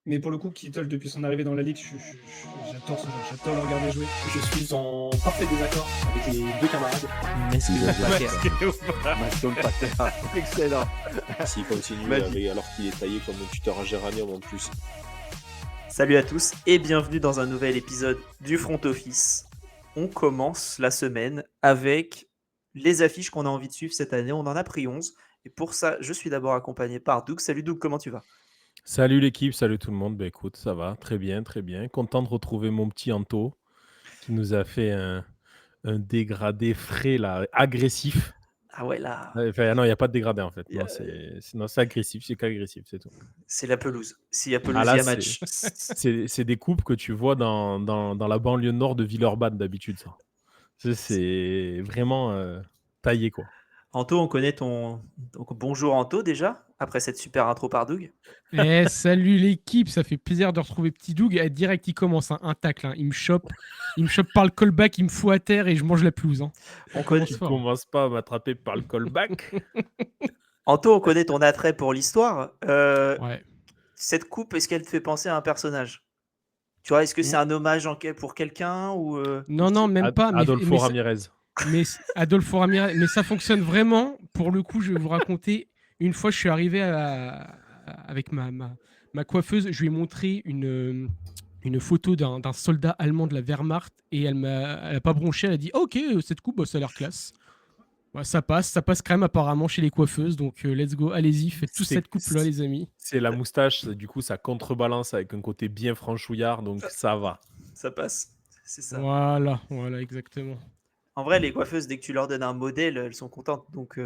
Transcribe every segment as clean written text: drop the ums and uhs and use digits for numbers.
Mais pour le coup, Kittle, depuis son arrivée dans la ligue, j'adore ce joueur, j'adore le regarder jouer. Je suis en parfait désaccord avec les deux camarades. Mais ce que Maston Pater, excellent. S'il continue alors qu'il est taillé comme un tuteur en géranium en plus. Salut à tous et bienvenue dans un nouvel épisode du Front Office. On commence la semaine avec les affiches qu'on a envie de suivre cette année. On en a pris 11. Et pour ça, je suis d'abord accompagné par Doug. Salut Doug, comment tu vas ? Salut l'équipe, salut tout le monde. Bah écoute, ça va, très bien, très bien. Content de retrouver mon petit Anto qui nous a fait un dégradé frais là, agressif. Ah ouais, là, Enfin, non, il n'y a pas de dégradé en fait. Y a- Non, c'est agressif, c'est qu'agressif, c'est tout. c'est la pelouse. S'il y a pelouse, Ah il là, y a match. c'est des coupes que tu vois dans la banlieue nord de Villeurbanne d'habitude, ça. C'est vraiment taillé quoi. Anto, on connaît ton... Donc, bonjour Anto déjà, après cette super intro par Doug. Salut l'équipe, ça fait plaisir de retrouver Petit Doug. Direct, il commence un tacle. Il me chope par le callback, il me fout à terre et je mange la pelouse. On connaît... Tu commences pas à m'attraper par le callback. Anto, on connaît ton attrait pour l'histoire. Ouais. Cette coupe, est-ce qu'elle te fait penser à un personnage ? Tu vois, est-ce que c'est un hommage pour quelqu'un ou Non, même pas. Adolfo Ramirez. Mais Adolfo Ramirez, mais ça fonctionne vraiment. Pour le coup, je vais vous raconter. Une fois, je suis arrivé avec ma coiffeuse. Je lui ai montré une photo d'un soldat allemand de la Wehrmacht et elle a pas bronché. Elle a dit ok, cette coupe, ça a l'air classe. Ouais, ça passe crème apparemment chez les coiffeuses. Donc let's go, allez-y, faites tous cette coupe-là, les amis. C'est la moustache, du coup, ça contrebalance avec un côté bien franchouillard, donc ça va. Ça passe, c'est ça. Voilà, exactement. En vrai, les coiffeuses, dès que tu leur donnes un modèle, elles sont contentes. Donc,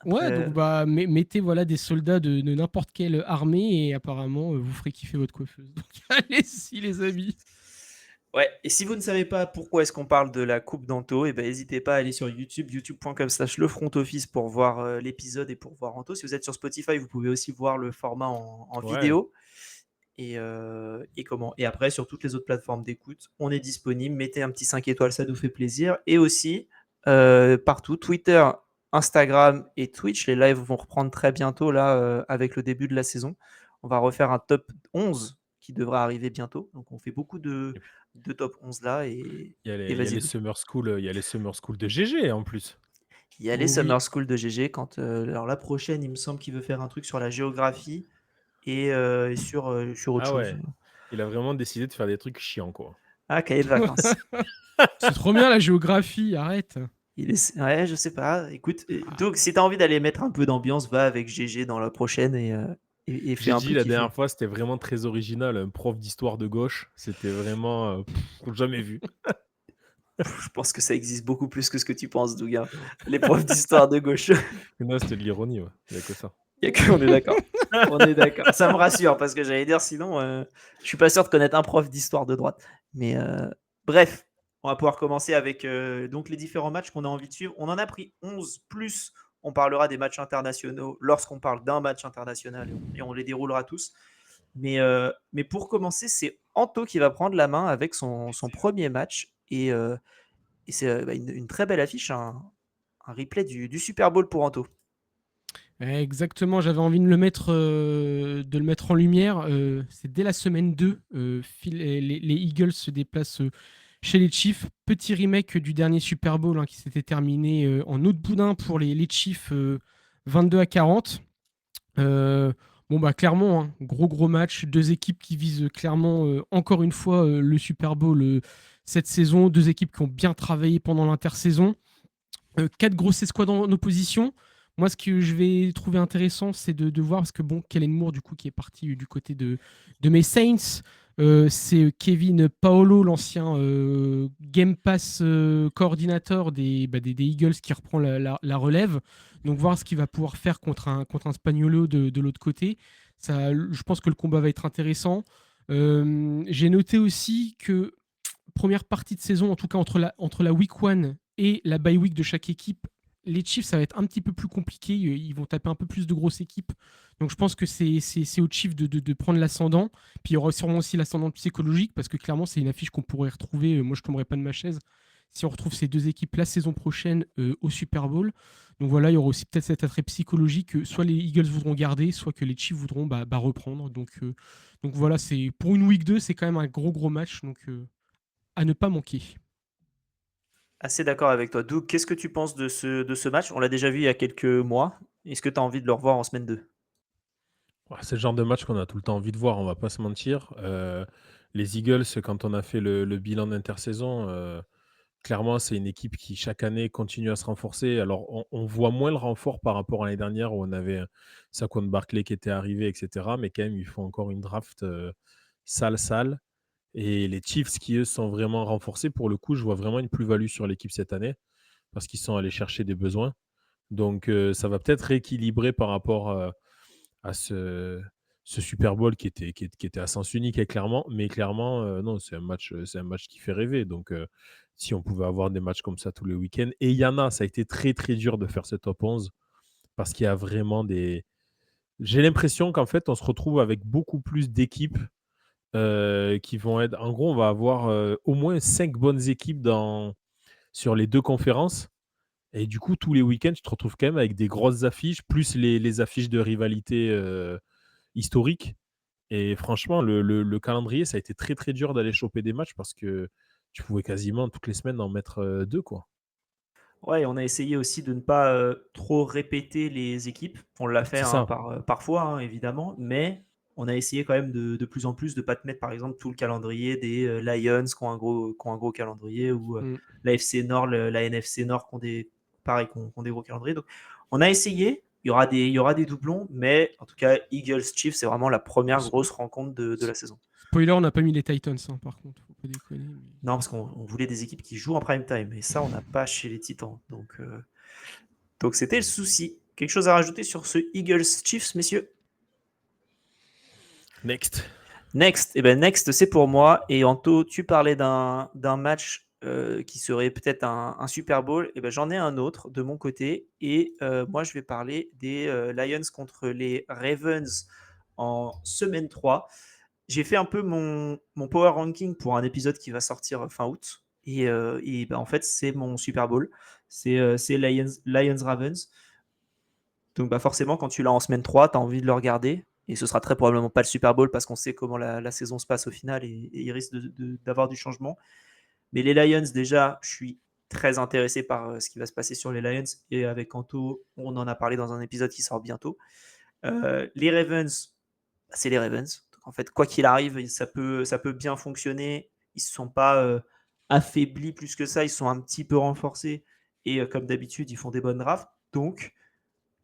ouais, donc mettez des soldats de n'importe quelle armée et apparemment vous ferez kiffer votre coiffeuse. Donc allez-y les amis. Ouais, et si vous ne savez pas pourquoi est-ce qu'on parle de la coupe d'Anto, n'hésitez pas à aller sur YouTube, youtube.com/lefrontoffice pour voir l'épisode et pour voir Anto. Si vous êtes sur Spotify, vous pouvez aussi voir le format en vidéo. Et après, sur toutes les autres plateformes d'écoute, on est disponible. Mettez un petit 5 étoiles, ça nous fait plaisir. Et aussi, partout, Twitter, Instagram et Twitch. Les lives vont reprendre très bientôt, là, avec le début de la saison. On va refaire un top 11 qui devra arriver bientôt. Donc, on fait beaucoup de top 11 là. Il y a les Summer School, de GG en plus. Il y a les Summer School de GG. Alors, la prochaine, il me semble qu'il veut faire un truc sur la géographie et sur autre chose. Ouais. Il a vraiment décidé de faire des trucs chiants, quoi. Ah, cahier de vacances. C'est trop bien la géographie, arrête. Ouais, je sais pas. Écoute, donc si t'as envie d'aller mettre un peu d'ambiance, va avec GG dans la prochaine et fais un peu la kiffer. dernière fois, c'était vraiment très original. Un prof d'histoire de gauche, c'était vraiment jamais vu. Je pense que ça existe beaucoup plus que ce que tu penses, Douga. Les profs d'histoire de gauche. Non, c'était de l'ironie, ouais. Il n'y a que ça. On est d'accord. On est d'accord. Ça me rassure parce que j'allais dire sinon, je suis pas sûr de connaître un prof d'histoire de droite. Mais bref, on va pouvoir commencer avec donc les différents matchs qu'on a envie de suivre. On en a pris 11 plus. On parlera des matchs internationaux lorsqu'on parle d'un match international et on les déroulera tous. Mais pour commencer, c'est Anto qui va prendre la main avec son premier match. Et c'est une très belle affiche, un replay du Super Bowl pour Anto. Exactement, j'avais envie de le mettre en lumière. C'est dès la semaine 2. Les Eagles se déplacent chez les Chiefs. Petit remake du dernier Super Bowl qui s'était terminé en août boudin pour les Chiefs 22-40. Clairement, gros match. Deux équipes qui visent clairement encore une fois le Super Bowl cette saison. Deux équipes qui ont bien travaillé pendant l'intersaison. 4 grosses escouades en opposition. Moi, ce que je vais trouver intéressant, c'est de voir, parce que Kellen Moore, du coup, qui est parti du côté de mes Saints, c'est Kevin Paolo, l'ancien Game Pass coordinateur des Eagles, qui reprend la relève. Donc, voir ce qu'il va pouvoir faire contre un Spaniolo de l'autre côté. Ça, je pense que le combat va être intéressant. J'ai noté aussi que première partie de saison, en tout cas entre la week 1 et la bye week de chaque équipe, les Chiefs, ça va être un petit peu plus compliqué. Ils vont taper un peu plus de grosses équipes. Donc je pense que c'est aux Chiefs de prendre l'ascendant. Puis il y aura sûrement aussi l'ascendant psychologique, parce que clairement, c'est une affiche qu'on pourrait retrouver. Moi, je ne tomberai pas de ma chaise si on retrouve ces deux équipes la saison prochaine au Super Bowl. Donc voilà, il y aura aussi peut-être cet attrait psychologique que soit les Eagles voudront garder, soit que les Chiefs voudront reprendre. Donc voilà, pour une week 2, c'est quand même un gros match, donc à ne pas manquer. Assez d'accord avec toi. Doug, qu'est-ce que tu penses de ce match? On l'a déjà vu il y a quelques mois. Est-ce que tu as envie de le revoir en semaine 2? Ouais, c'est le genre de match qu'on a tout le temps envie de voir, on va pas se mentir. Les Eagles, quand on a fait le bilan d'intersaison, clairement, c'est une équipe qui, chaque année, continue à se renforcer. Alors, on voit moins le renfort par rapport à l'année dernière où on avait Saquon Barkley qui était arrivé, etc. Mais quand même, ils font encore une draft sale. Et les Chiefs, qui eux sont vraiment renforcés, pour le coup, je vois vraiment une plus-value sur l'équipe cette année parce qu'ils sont allés chercher des besoins. Donc, ça va peut-être rééquilibrer par rapport à ce Super Bowl qui était à sens unique, et clairement. Mais clairement, non, c'est un match qui fait rêver. Donc, si on pouvait avoir des matchs comme ça tous les week-ends, et il y en a, ça a été très très dur de faire ce top 11 parce qu'il y a vraiment des. J'ai l'impression qu'en fait, on se retrouve avec beaucoup plus d'équipes qui vont être. En gros, on va avoir au moins 5 bonnes équipes sur les deux conférences. Et du coup, tous les week-ends, tu te retrouves quand même avec des grosses affiches, plus les affiches de rivalité historiques. Et franchement, le calendrier, ça a été très très dur d'aller choper des matchs parce que tu pouvais quasiment toutes les semaines en mettre deux, quoi. Ouais, on a essayé aussi de ne pas trop répéter les équipes. On l'a fait C'est ça. parfois, hein, évidemment, mais on a essayé quand même de plus en plus de ne pas te mettre, par exemple, tout le calendrier des Lions qui ont un gros calendrier, ou Mm. la FC Nord, la NFC Nord pareil, qui ont des gros calendriers. Donc, on a essayé. Il y aura des doublons, mais en tout cas, Eagles-Chiefs, c'est vraiment la première grosse rencontre de la saison. Spoiler, on n'a pas mis les Titans, hein, par contre, faut pas déconner. Non, parce qu'on voulait des équipes qui jouent en prime time, et ça, on n'a pas chez les Titans. Donc c'était le souci. Quelque chose à rajouter sur ce Eagles-Chiefs, messieurs? Next. Next, c'est pour moi. Et Anto, tu parlais d'un match qui serait peut-être un Super Bowl. J'en ai un autre de mon côté. Et moi, je vais parler des Lions contre les Ravens en semaine 3. J'ai fait un peu mon power ranking pour un épisode qui va sortir fin août. Et en fait, c'est mon Super Bowl. C'est Lions-Ravens. Donc forcément, quand tu l'as en semaine 3, tu as envie de le regarder. Et ce sera très probablement pas le Super Bowl parce qu'on sait comment la saison se passe au final, et il risque d'avoir du changement. Mais les Lions, déjà, je suis très intéressé par ce qui va se passer sur les Lions. Et avec Anto, on en a parlé dans un épisode qui sort bientôt. Les Ravens, c'est les Ravens. Donc, en fait, quoi qu'il arrive, ça peut bien fonctionner. Ils ne se sont pas affaiblis plus que ça. Ils sont un petit peu renforcés. Et comme d'habitude, ils font des bonnes drafts. Donc,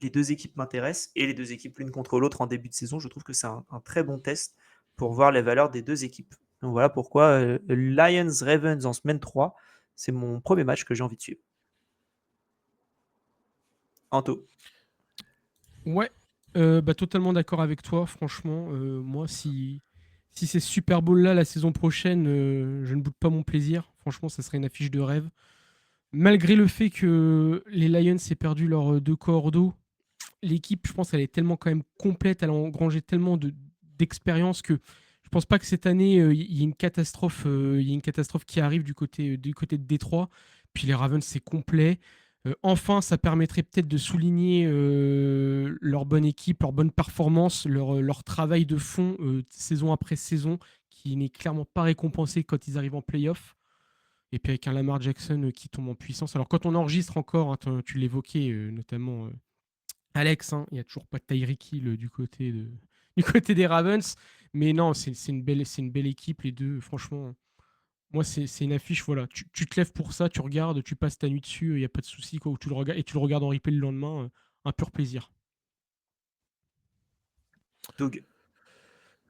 les deux équipes m'intéressent, et les deux équipes l'une contre l'autre en début de saison, je trouve que c'est un très bon test pour voir les valeurs des deux équipes. Donc voilà pourquoi Lions-Ravens en semaine 3, c'est mon premier match que j'ai envie de suivre. Anto. Ouais, totalement d'accord avec toi. Franchement, moi, si c'est Super Bowl là la saison prochaine, je ne boude pas mon plaisir. Franchement, ça serait une affiche de rêve. Malgré le fait que les Lions aient perdu leurs deux corps d'eau, l'équipe, je pense, elle est tellement quand même complète, elle a engrangé tellement d'expérience que je pense pas que cette année il y ait une catastrophe, qui arrive du côté de Détroit. Puis les Ravens, c'est complet. Enfin, ça permettrait peut-être de souligner leur bonne équipe, leur bonne performance, leur travail de fond saison après saison, qui n'est clairement pas récompensé quand ils arrivent en playoff. Et puis avec un Lamar Jackson qui tombe en puissance. Alors quand on enregistre encore, hein, tu l'évoquais notamment Alex, hein, il n'y a toujours pas de Tyreek Hill du côté des Ravens. Mais non, c'est une belle équipe, les deux. Franchement, moi, c'est une affiche. Voilà, tu te lèves pour ça, tu regardes, tu passes ta nuit dessus, il n'y a pas de souci. Quoi, tu le regardes, et tu le regardes en replay le lendemain. Un pur plaisir. Doug.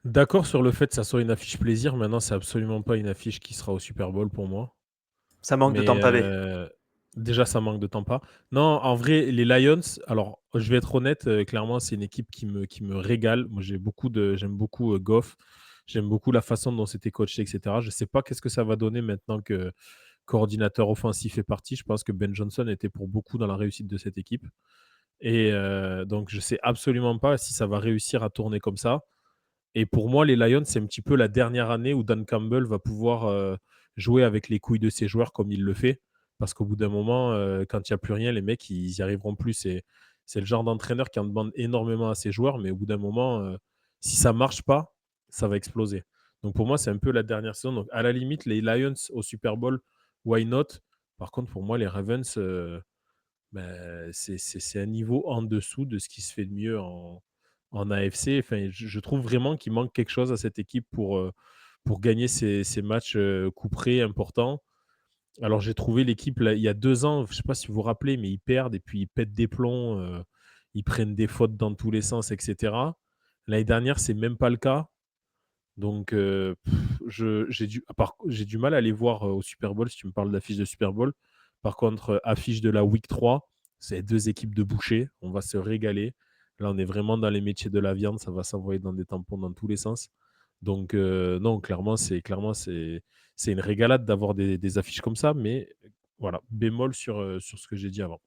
D'accord sur le fait que ça soit une affiche plaisir. Maintenant, c'est absolument pas une affiche qui sera au Super Bowl pour moi. Ça manque de Mais Tampa Bay. déjà, ça manque de Tampa. Non, en vrai, les Lions, alors je vais être honnête, clairement, c'est une équipe qui me régale. Moi, j'aime beaucoup Goff. J'aime beaucoup la façon dont c'était coaché, etc. Je ne sais pas qu'est-ce que ça va donner maintenant que coordinateur offensif est parti. Je pense que Ben Johnson était pour beaucoup dans la réussite de cette équipe. Et donc, je ne sais absolument pas si ça va réussir à tourner comme ça. Et pour moi, les Lions, c'est un petit peu la dernière année où Dan Campbell va pouvoir jouer avec les couilles de ses joueurs comme il le fait. Parce qu'au bout d'un moment, quand il n'y a plus rien, les mecs, ils n'y arriveront plus. C'est le genre d'entraîneur qui en demande énormément à ses joueurs, mais au bout d'un moment, si ça ne marche pas, ça va exploser. Donc pour moi, c'est un peu la dernière saison. Donc à la limite, les Lions au Super Bowl, why not? Par contre, pour moi, les Ravens, c'est un niveau en dessous de ce qui se fait de mieux en AFC. Enfin, je trouve vraiment qu'il manque quelque chose à cette équipe pour gagner ces matchs coup près importants. Alors, j'ai trouvé l'équipe là, il y a 2 ans, je ne sais pas si vous vous rappelez, mais ils perdent et puis ils pètent des plombs, ils prennent des fautes dans tous les sens, etc. L'année dernière, c'est même pas le cas. Donc, j'ai du mal à les voir au Super Bowl, si tu me parles d'affiche de Super Bowl. Par contre, affiche de la Week 3, c'est 2 équipes de bouchers. On va se régaler. Là, on est vraiment dans les métiers de la viande. Ça va s'envoyer dans des tampons dans tous les sens. Donc, non, c'est une régalade d'avoir des affiches comme ça. Mais voilà, bémol sur ce que j'ai dit avant.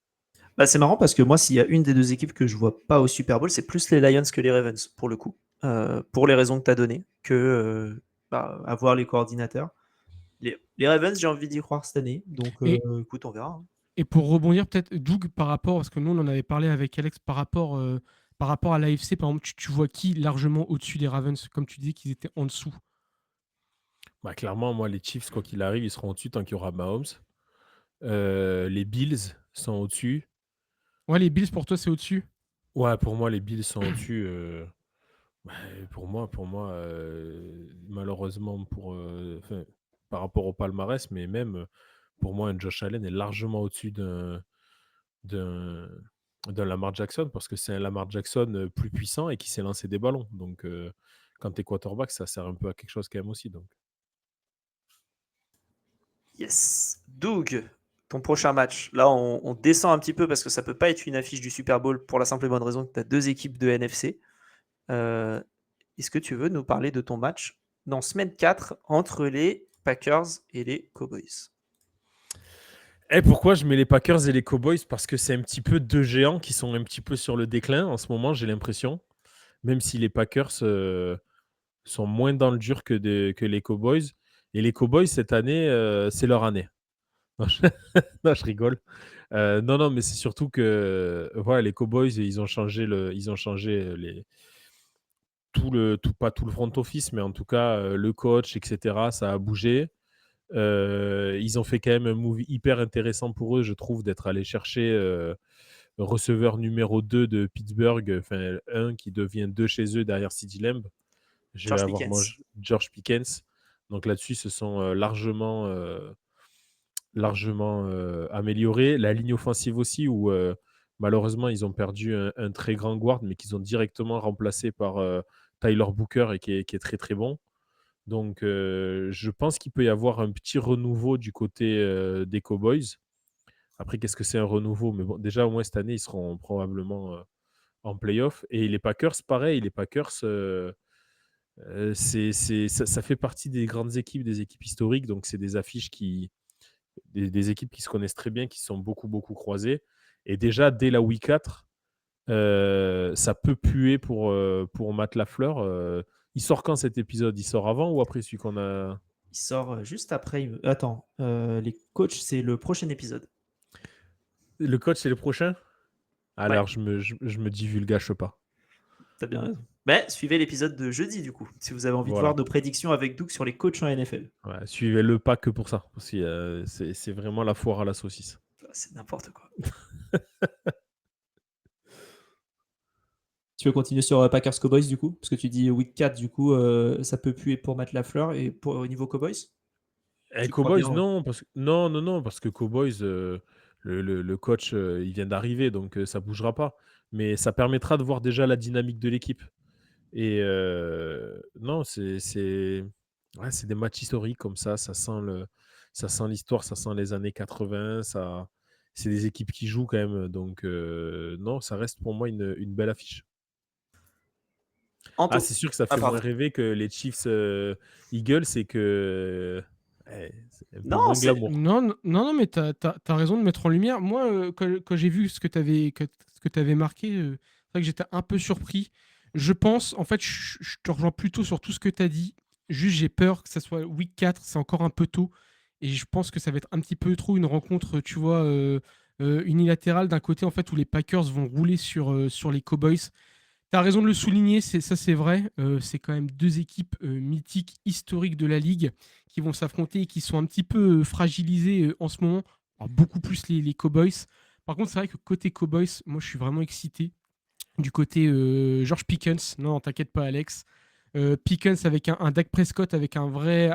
Bah, c'est marrant parce que moi, s'il y a une des 2 équipes que je vois pas au Super Bowl, c'est plus les Lions que les Ravens, pour le coup. Pour les raisons que tu as données, que avoir les coordinateurs. Les Ravens, j'ai envie d'y croire cette année. Donc, Et, écoute, on verra. et pour rebondir, peut-être, Doug, par rapport, parce que nous, on en avait parlé avec Alex, par rapport à l'AFC, par exemple, tu vois qui largement au-dessus des Ravens, comme tu dis qu'ils étaient en dessous? Bah, clairement, moi, les Chiefs, quoi qu'il arrive, ils seront au-dessus tant qu'il y aura Mahomes. Les Bills sont au-dessus. Ouais, les Bills, pour toi, c'est au-dessus? Ouais, pour moi, les Bills sont au-dessus. Ouais, pour moi, malheureusement, par rapport au palmarès, mais même pour moi, un Josh Allen est largement au-dessus d'un Lamar Jackson parce que c'est un Lamar Jackson plus puissant et qui s'est lancé des ballons. Donc, quand tu es quarterback, ça sert un peu à quelque chose quand même aussi. Donc. Yes. Doug, ton prochain match. Là, on descend un petit peu parce que ça peut pas être une affiche du Super Bowl pour la simple et bonne raison que tu as 2 équipes de NFC. Est-ce que tu veux nous parler de ton match dans semaine 4 entre les Packers et les Cowboys? Et pourquoi je mets les Packers et les Cowboys? Parce que c'est un petit peu 2 géants qui sont un petit peu sur le déclin en ce moment, j'ai l'impression. Même si les Packers sont moins dans le dur que les Cowboys. Et les Cowboys, cette année, c'est leur année. Non, non, je rigole. Non, mais c'est surtout que voilà, les Cowboys, ils ont changé pas tout le front office, mais en tout cas, le coach, etc., ça a bougé. Ils ont fait quand même un move hyper intéressant pour eux, je trouve, d'être allé chercher receveur numéro 2 de Pittsburgh, enfin 1 qui devient 2 chez eux derrière CeeDee Lamb. Je vais George avoir Pickens. George Pickens. Donc là-dessus, se sont largement améliorés. La ligne offensive aussi, où malheureusement, ils ont perdu un très grand guard, mais qu'ils ont directement remplacé par Tyler Booker et qui est très très bon. Donc, je pense qu'il peut y avoir un petit renouveau du côté des Cowboys. Après, qu'est-ce que c'est un renouveau? Mais bon, déjà, au moins cette année, ils seront probablement en playoff. Et les Packers, pareil, les Packers, ça fait partie des grandes équipes, des équipes historiques. Donc, c'est des affiches des équipes qui se connaissent très bien, qui sont beaucoup, beaucoup croisées. Et déjà, dès la week 4, ça peut puer pour Matt Lafleur. Il sort quand cet épisode? Il sort avant ou après celui qu'on a? Il sort juste après. Attends, les coachs, c'est le prochain épisode. Le coach, c'est le prochain? Ouais, Alors, je me divulgage pas. t'as bien raison. Mais suivez l'épisode de jeudi, du coup, si vous avez envie de voir Voilà. nos prédictions avec Doug sur les coachs en NFL. Ouais, suivez-le pas que pour ça. Parce que c'est vraiment la foire à la saucisse. C'est n'importe quoi. Tu veux continuer sur Packers Cowboys du coup? Parce que tu dis week 4, du coup, ça peut puer pour Matt Lafleur et pour au niveau Cowboys? Et Tu crois Cowboys, bien? non, non, parce que Cowboys, le coach, il vient d'arriver, donc ça bougera pas. Mais ça permettra de voir déjà la dynamique de l'équipe. Et non, ouais, c'est des matchs historiques comme ça sent l'histoire, ça sent les années 80, c'est des équipes qui jouent quand même. Donc non, ça reste pour moi une belle affiche. Ah, Anto. c'est sûr que ça Ah, fait moins pardon. rêver que les Chiefs Eagles, c'est que c'est un peu Non, moins c'est. glamour. Non, mais t'as raison de mettre en lumière. Moi, quand j'ai vu ce que t'avais marqué, c'est vrai que j'étais un peu surpris. Je pense, en fait, je te rejoins plutôt sur tout ce que t'as dit. Juste, j'ai peur que ça soit week 4, c'est encore un peu tôt, Et je pense que ça va être un petit peu trop une rencontre, tu vois, unilatérale d'un côté, en fait, où les Packers vont rouler sur les Cowboys. Tu as raison de le souligner, ça c'est vrai. C'est quand même deux équipes mythiques, historiques de la Ligue qui vont s'affronter et qui sont un petit peu fragilisées en ce moment. Alors, beaucoup plus les Cowboys. Par contre, c'est vrai que côté Cowboys, moi je suis vraiment excité. Du côté George Pickens, non, t'inquiète pas, Alex. Pickens avec un Dak Prescott avec un vrai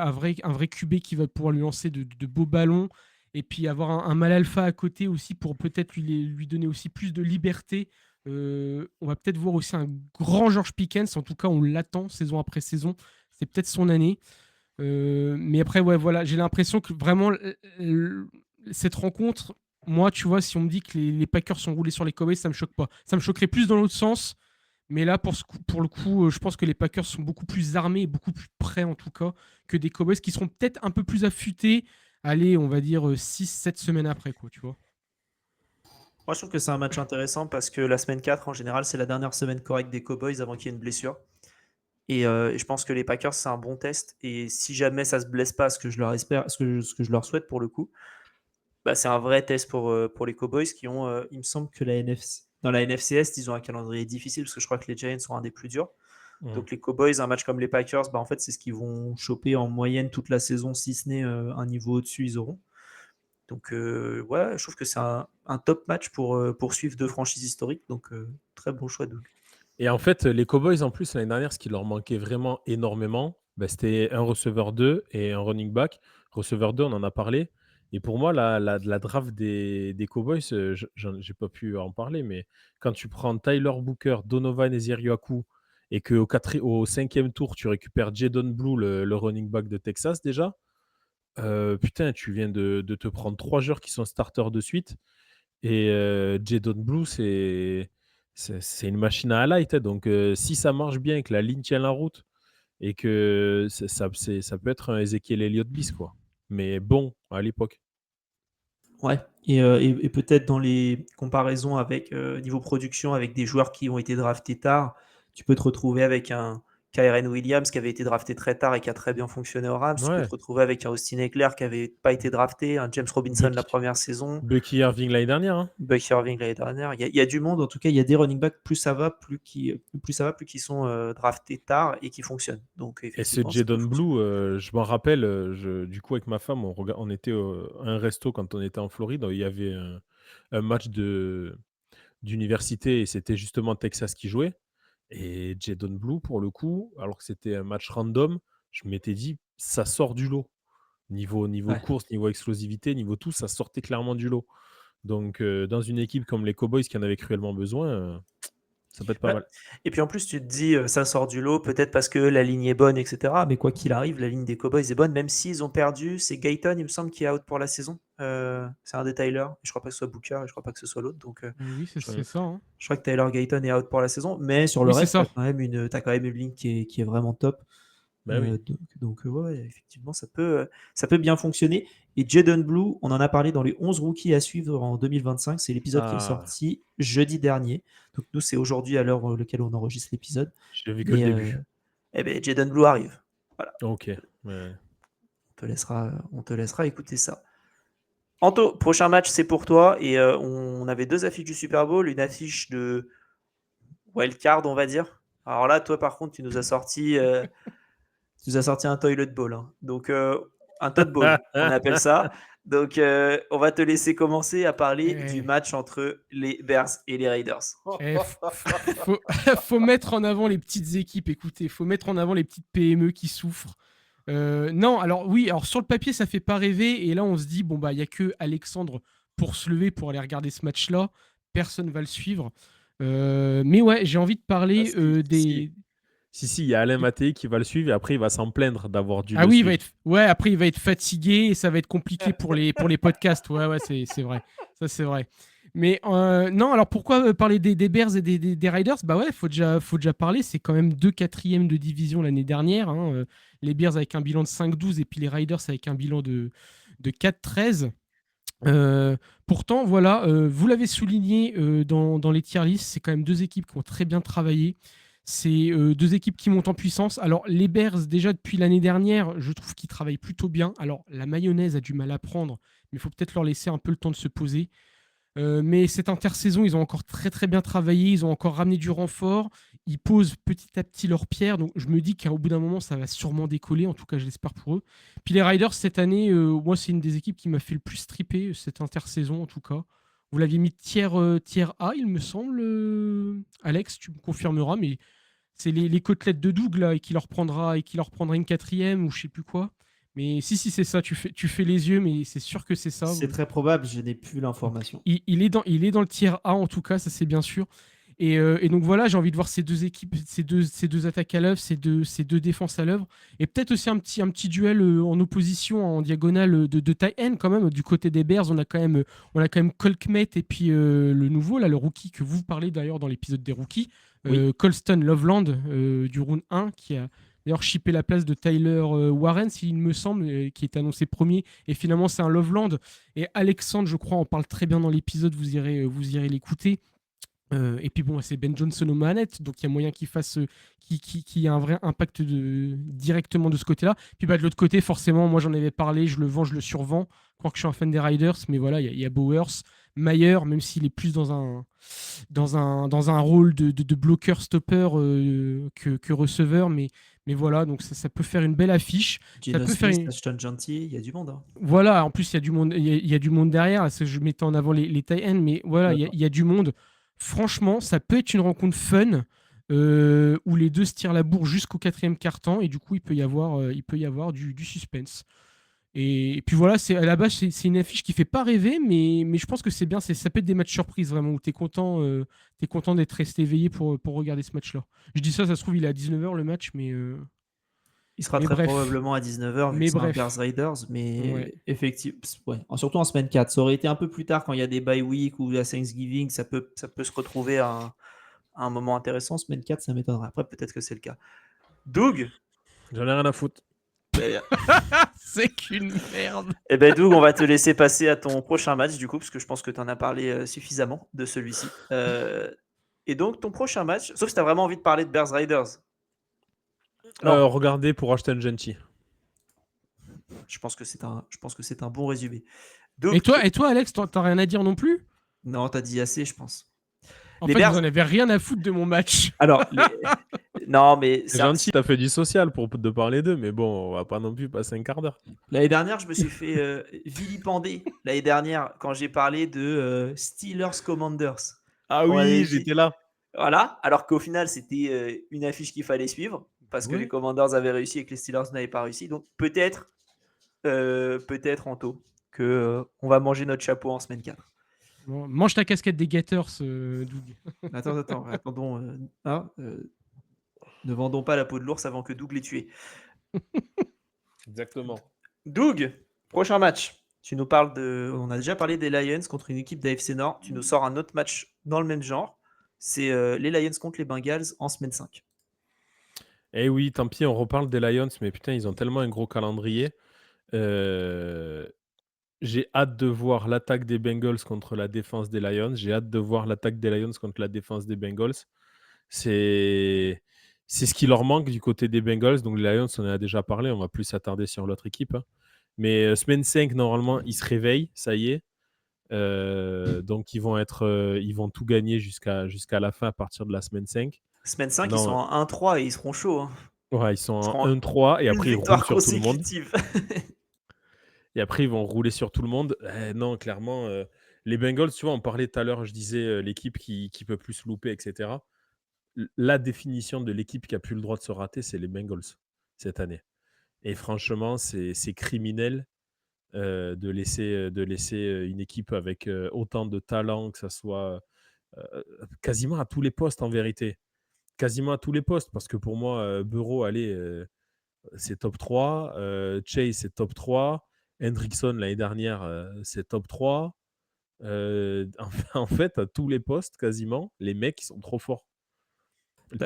QB qui va pouvoir lui lancer de beaux ballons. Et puis avoir un mal alpha à côté aussi pour peut-être lui donner aussi plus de liberté. On va peut-être voir aussi un grand George Pickens. En tout cas, on l'attend saison après saison. C'est peut-être son année. Mais après, ouais, voilà, j'ai l'impression que vraiment, cette rencontre, moi, tu vois, si on me dit que les Packers sont roulés sur les Cowboys, ça me choque pas. Ça me choquerait plus dans l'autre sens. Mais là, pour le coup, je pense que les Packers sont beaucoup plus armés et beaucoup plus prêts, en tout cas, que des Cowboys qui seront peut-être un peu plus affûtés. Allez, on va dire 6-7 semaines après, quoi, tu vois. Moi, je trouve que c'est un match intéressant parce que la semaine 4, en général, c'est la dernière semaine correcte des Cowboys avant qu'il y ait une blessure. Et je pense que les Packers, c'est un bon test. Et si jamais ça se blesse pas, ce que je leur espère, ce que je leur souhaite pour le coup, bah, c'est un vrai test pour les Cowboys qui ont, il me semble que dans la NFC Est, ils ont un calendrier difficile parce que je crois que les Giants sont un des plus durs. Mm. Donc les Cowboys, un match comme les Packers, bah, en fait, c'est ce qu'ils vont choper en moyenne toute la saison, si ce n'est un niveau au-dessus, ils auront. Donc ouais, je trouve que c'est un top match pour suivre deux franchises historiques. Donc très bon choix, Doug. Et en fait, les Cowboys, en plus, l'année dernière, ce qui leur manquait vraiment énormément, bah, c'était un receveur 2 et un running back. Receveur 2, on en a parlé. Et pour moi, la draft des Cowboys, j'ai pas pu en parler, mais quand tu prends Tyler Booker, Donovan Ezeriaku, et qu'au 5e tour, tu récupères Jadon Blue, le running back de Texas déjà, putain, tu viens de te prendre 3 joueurs qui sont starters de suite. Et Jadon Blue, c'est une machine à highlight, hein. Donc si ça marche bien, que la ligne tient la route et que ça peut être un Ezekiel Elliott bis, quoi. Mais bon, à l'époque. Ouais. Et peut-être dans les comparaisons avec niveau production avec des joueurs qui ont été draftés tard, tu peux te retrouver avec un Kyren Williams qui avait été drafté très tard et qui a très bien fonctionné aux Rams. Tu peux Ouais, te retrouver avec un Austin Eckler qui n'avait pas été drafté, un James Robinson la Bucky, première saison. Bucky Irving l'année dernière, hein. Bucky Irving l'année dernière. Il y a du monde, en tout cas, il y a des running backs, plus ça va, plus qui sont draftés tard et qui fonctionnent. Donc, Et ce effectivement, ça peut Jadon fonctionner. Blue, je m'en rappelle, du coup, avec ma femme, on était à un resto quand on était en Floride. Il y avait un match d'université et c'était justement Texas qui jouait. Et Jadon Blue, pour le coup, alors que c'était un match random, je m'étais dit, ça sort du lot. Niveau Ouais. course, niveau explosivité, niveau tout, ça sortait clairement du lot. Donc, dans une équipe comme les Cowboys qui en avait cruellement besoin, ça peut être pas Ouais. mal. Et puis en plus, tu te dis, ça sort du lot, peut-être parce que la ligne est bonne, etc. Mais quoi qu'il arrive, la ligne des Cowboys est bonne, même s'ils ont perdu. C'est Gayton, il me semble, qui est out pour la saison. C'est un des Tyler. Je crois pas que ce soit Booker et je crois pas que ce soit l'autre. Donc, Oui, c'est je, c'est ça, hein. je crois que Tyler Gayton est out pour la saison. Mais sur le Oui, c'est reste, tu ça. as quand même une ligne qui est vraiment top. Bah oui. Donc ouais, effectivement, ça peut bien fonctionner. Et Jadon Blue, on en a parlé dans les 11 rookies à suivre en 2025. C'est l'épisode qui est Ah, sorti jeudi dernier. Donc nous, c'est aujourd'hui à l'heure laquelle on enregistre l'épisode. j'ai vu que le Mais début. eh ben, Jadon Blue arrive. Voilà, Ok. Ouais. on te laissera écouter ça. Anto, prochain match, c'est pour toi. Et on avait deux affiches du Super Bowl, une affiche de wildcard, on va dire. Alors là, toi, par contre, tu nous as sorti un toilet ball, hein. Donc, un tot ball, on appelle ça. Donc, on va te laisser commencer à parler du Eh, match entre les Bears et les Raiders. faut, faut mettre en avant les petites équipes. Écoutez, faut mettre en avant les petites PME qui souffrent. Non, alors oui, alors sur le papier, ça fait pas rêver. Et là, on se dit, bon, bah, il n'y a que Alexandre pour se lever, pour aller regarder ce match-là. Personne va le suivre. Mais ouais, j'ai envie de Ah, parler si, si. des. Si, il y a Alain Mattei qui va le suivre et après, il va s'en plaindre d'avoir dû Ah le oui, suivre. ouais, après, il va être fatigué et ça va être compliqué pour les podcasts. Ouais, c'est vrai. Ça, c'est vrai. Mais non, alors pourquoi parler des Bears et des Riders? Bah ouais, faut déjà parler. C'est quand même 2 quatrièmes de division l'année dernière, hein. Les Bears avec un bilan de 5-12 et puis les Riders avec un bilan de 4-13. Pourtant, voilà, vous l'avez souligné dans les tier lists, c'est quand même deux équipes qui ont très bien travaillé. C'est deux équipes qui montent en puissance. Alors, les Bears, déjà depuis l'année dernière, je trouve qu'ils travaillent plutôt bien. Alors, la mayonnaise a du mal à prendre, mais il faut peut-être leur laisser un peu le temps de se poser. Mais cette intersaison, ils ont encore très très bien travaillé, ils ont encore ramené du renfort, ils posent petit à petit leurs pierres, donc je me dis qu'au bout d'un moment, ça va sûrement décoller, en tout cas je l'espère pour eux. Puis les Riders, cette année, moi c'est une des équipes qui m'a fait le plus triper cette intersaison en tout cas. Vous l'aviez mis tiers A, il me semble, Alex, tu me confirmeras, mais c'est les côtelettes de Doug là, et qui leur prendra une quatrième ou je sais plus quoi. Mais si, c'est ça, tu fais les yeux, mais c'est sûr que c'est ça. C'est très probable, je n'ai plus l'information. Il est dans le tiers A en tout cas, ça c'est bien sûr. Et donc voilà, j'ai envie de voir ces deux équipes, ces deux attaques à l'œuvre, ces deux défenses à l'œuvre. Et peut-être aussi un petit duel en opposition, en diagonale de tight end quand même. Du côté des Bears, on a quand même Colkmet et puis le nouveau, là, le rookie que vous parlez d'ailleurs dans l'épisode des rookies, Oui. Colston Loveland du round 1, qui a d'ailleurs chippé la place de Tyler Warren, s'il me semble, qui est annoncé premier. Et finalement, c'est un Loveland. Et Alexandre, je crois, en parle très bien dans l'épisode, vous irez l'écouter. Et puis bon, c'est Ben Johnson aux manettes, donc il y a moyen qu'il fasse, qu'il y ait un vrai impact directement de ce côté-là. Puis bah, de l'autre côté, forcément, moi j'en avais parlé, je le vends, je le survends. Je crois que je suis un fan des Riders, mais voilà, il y a Bowers, Mayer, même s'il est plus dans un rôle de bloqueur-stopper que receveur, mais voilà, donc ça peut faire une belle affiche. Geno peut faire Smith, une- Ashton Genty, il y a du monde. Hein. Voilà, en plus il y a du monde, il y a du monde derrière. Parce que je mettais en avant les tight ends, mais voilà, il y a du monde. Franchement, ça peut être une rencontre fun où les deux se tirent la bourre jusqu'au quatrième quart-temps et du coup il peut y avoir du suspense. Et puis voilà, à la base c'est une affiche qui fait pas rêver, mais je pense que c'est bien. Ça peut être des matchs surprises vraiment où t'es content d'être resté éveillé pour regarder ce match-là. Je dis ça se trouve il est à 19h le match, mais Il sera Mais très bref. probablement à 19h vu Mais que c'est un bref. Bears Raiders, mais Ouais. effectivement, ouais. Surtout en semaine 4. Ça aurait été un peu plus tard quand il y a des bye week ou la Thanksgiving, ça peut se retrouver à un moment intéressant. Semaine 4, ça m'étonnerait. Après, peut-être que c'est le cas. Doug, J'en ai rien à foutre. C'est qu'une merde. eh ben Doug, on va te laisser passer à ton prochain match du coup, parce que je pense que tu en as parlé suffisamment de celui-ci. Et donc, ton prochain match, sauf si tu as vraiment envie de parler de Bears Raiders. Non. Regardez pour Ashton Genty. Je pense que c'est un bon résumé. Doug, Et toi, Alex, t'as rien à dire non plus? non, t'as dit assez, je pense. En Les fait, Bears- vous en avez rien à foutre de mon match. Alors, non, mais C'est gentil, t'as fait du social pour de parler d'eux, mais bon, on va pas non plus passer un quart d'heure. L'année dernière, je me suis fait vilipender. L'année dernière, quand j'ai parlé de Steelers Commanders. Ah On avait oui, dit- j'étais là. Voilà, alors qu'au final, c'était une affiche qu'il fallait suivre, parce que Ouais. les Commanders avaient réussi et que les Steelers n'avaient pas réussi. Donc peut-être, Anto, que on va manger notre chapeau en semaine 4. Bon, mange ta casquette des Gators, Doug. Attendons. Ne vendons pas la peau de l'ours avant que Doug l'ait tué. Exactement. Doug, prochain match. Tu nous parles on a déjà parlé des Lions contre une équipe d'AFC Nord. Tu nous sors un autre match dans le même genre. C'est les Lions contre les Bengals en semaine 5. Eh oui, tant pis, on reparle des Lions, mais putain, ils ont tellement un gros calendrier. J'ai hâte de voir l'attaque des Bengals contre la défense des Lions. J'ai hâte de voir l'attaque des Lions contre la défense des Bengals. C'est ce qui leur manque du côté des Bengals. Donc les Lions, on en a déjà parlé. On va plus s'attarder sur l'autre équipe. Hein. Mais semaine 5, normalement, ils se réveillent. Ça y est. Donc ils vont tout gagner jusqu'à la fin à partir de la semaine 5. Semaine 5, Non, ils sont en 1-3 et ils seront chauds. Hein. Ouais, ils sont Ils seront en 1-3 et Une après ils roulent victoire sur tout le monde. consécutive. Et après, ils vont rouler sur tout le monde. Non, clairement, les Bengals, tu vois, on parlait tout à l'heure, je disais l'équipe qui peut plus se louper, etc. La définition de l'équipe qui a plus le droit de se rater, c'est les Bengals cette année. Et franchement, c'est criminel de laisser une équipe avec autant de talent, que ça soit quasiment à tous les postes en vérité. Quasiment à tous les postes, parce que pour moi, Burrow, c'est top 3. Chase, c'est top 3. Hendrickson, l'année dernière, c'est top 3. En fait, à tous les postes, quasiment, les mecs, ils sont trop forts.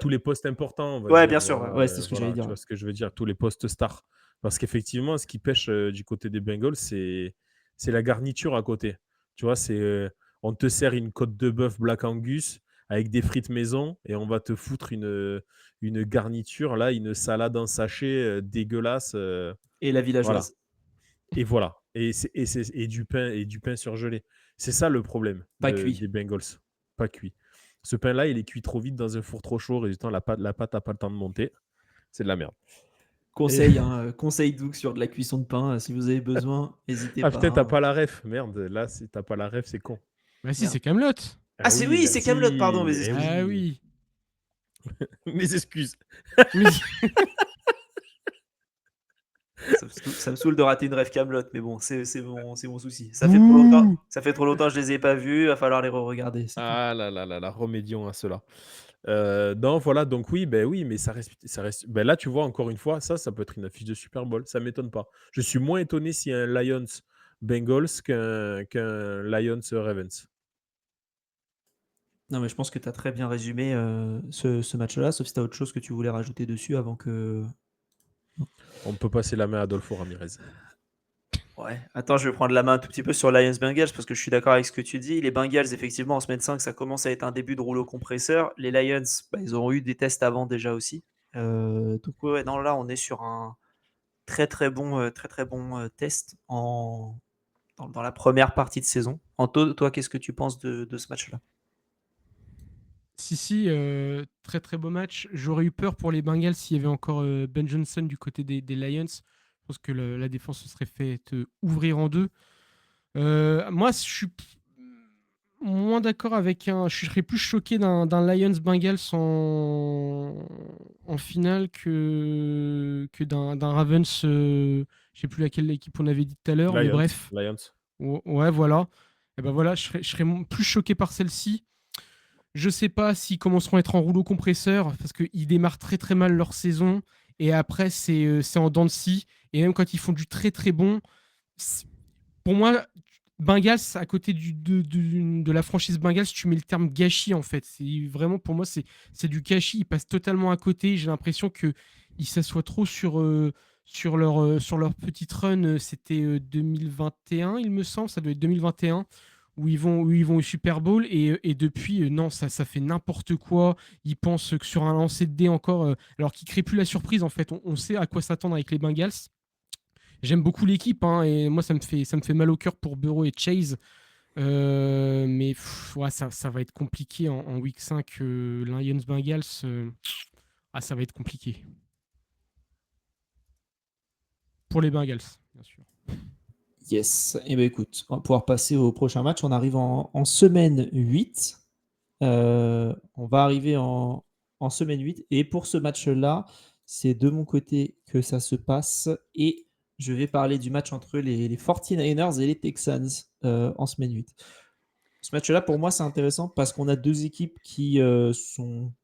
Tous les postes importants, on va Ouais, dire. bien sûr. Voilà, Ouais, c'est ce que voilà, j'allais dire. tu vois ce que je veux dire, tous les postes stars. Parce qu'effectivement, ce qui pêche du côté des Bengals, c'est la garniture à côté. Tu vois, on te sert une côte de bœuf Black Angus avec des frites maison et on va te foutre une garniture, là, une salade en sachet dégueulasse. Et la Voilà. villageoise. Et voilà. Et du pain surgelé. C'est ça le problème Pas cuit. des Bengals. Pas cuit. Ce pain-là, il est cuit trop vite dans un four trop chaud. Résultat, la pâte n'a pas le temps de monter. C'est de la merde. Conseil, conseil Doug sur de la cuisson de pain. Si vous avez besoin, n'hésitez Ah pas. putain, t'as pas la ref. Merde, là, si t'as pas la ref, c'est con. Bah si, Merde. c'est Kaamelott. Ah, c'est oui, c'est Kaamelott, pardon, mes excuses. Ah oui. Mes excuses. Mais- Ça me saoule de rater une rêve Kaamelott, mais bon, c'est mon souci. Ça Ouh. fait trop longtemps que je les ai pas vus, il va falloir les re-regarder. c'est tout. Ah là là là là, remédions à cela. Non, voilà, donc oui, mais ça reste. Ben là, tu vois, encore une fois, ça peut être une affiche de Super Bowl. Ça m'étonne pas. Je suis moins étonné s'il y a un Lions Bengals qu'un Lions Ravens. Non, mais je pense que tu as très bien résumé ce match-là, sauf si tu as autre chose que tu voulais rajouter dessus avant que. On peut passer la main à Adolfo Ramirez. Ouais, attends, je vais prendre la main un tout petit peu sur Lions Bengals parce que je suis d'accord avec ce que tu dis. Les Bengals, effectivement, en semaine 5, ça commence à être un début de rouleau compresseur. Les Lions, ils ont eu des tests avant déjà aussi. Donc, ouais, non, là, on est sur un très très bon test dans la première partie de saison. Anto, toi, qu'est-ce que tu penses de ce match-là? Si, très très beau match. J'aurais eu peur pour les Bengals s'il y avait encore Ben Johnson du côté des Lions. Je pense que la défense se serait fait ouvrir en deux. Moi, je suis moins d'accord avec je serais plus choqué d'un Lions Bengals en finale que d'un Ravens. Je sais plus laquelle équipe on avait dit tout à l'heure, mais bref. Lions. Ouais, voilà. Et ben voilà, je serais plus choqué par celle-ci. Je sais pas s'ils commenceront à être en rouleau compresseur parce qu'ils démarrent très très mal leur saison et après c'est en dents de scie. Et même quand ils font du très très bon, pour moi, Bengals, à côté de la franchise Bengals, tu mets le terme gâchis en fait. C'est vraiment pour moi, c'est du gâchis. Ils passent totalement à côté. J'ai l'impression qu'ils s'assoient trop sur leur petite run. C'était 2021, il me semble. Ça doit être 2021 où ils vont au Super Bowl et depuis, non, ça fait n'importe quoi. Ils pensent que sur un lancer de dés encore, alors qu'ils ne créent plus la surprise en fait. On sait à quoi s'attendre avec les Bengals. J'aime beaucoup l'équipe hein, et moi ça me fait mal au cœur pour Burrow et Chase. Mais ouais, ça va être compliqué en week 5. Lions Bengals, ça va être compliqué. Pour les Bengals, bien sûr. Yes. Et ben écoute, on va pouvoir passer au prochain match. On arrive en semaine 8. On va arriver en semaine 8. Et pour ce match-là, c'est de mon côté que ça se passe. Et je vais parler du match entre les 49ers et les Texans en semaine 8. Ce match-là, pour moi, c'est intéressant parce qu'on a deux équipes qui ont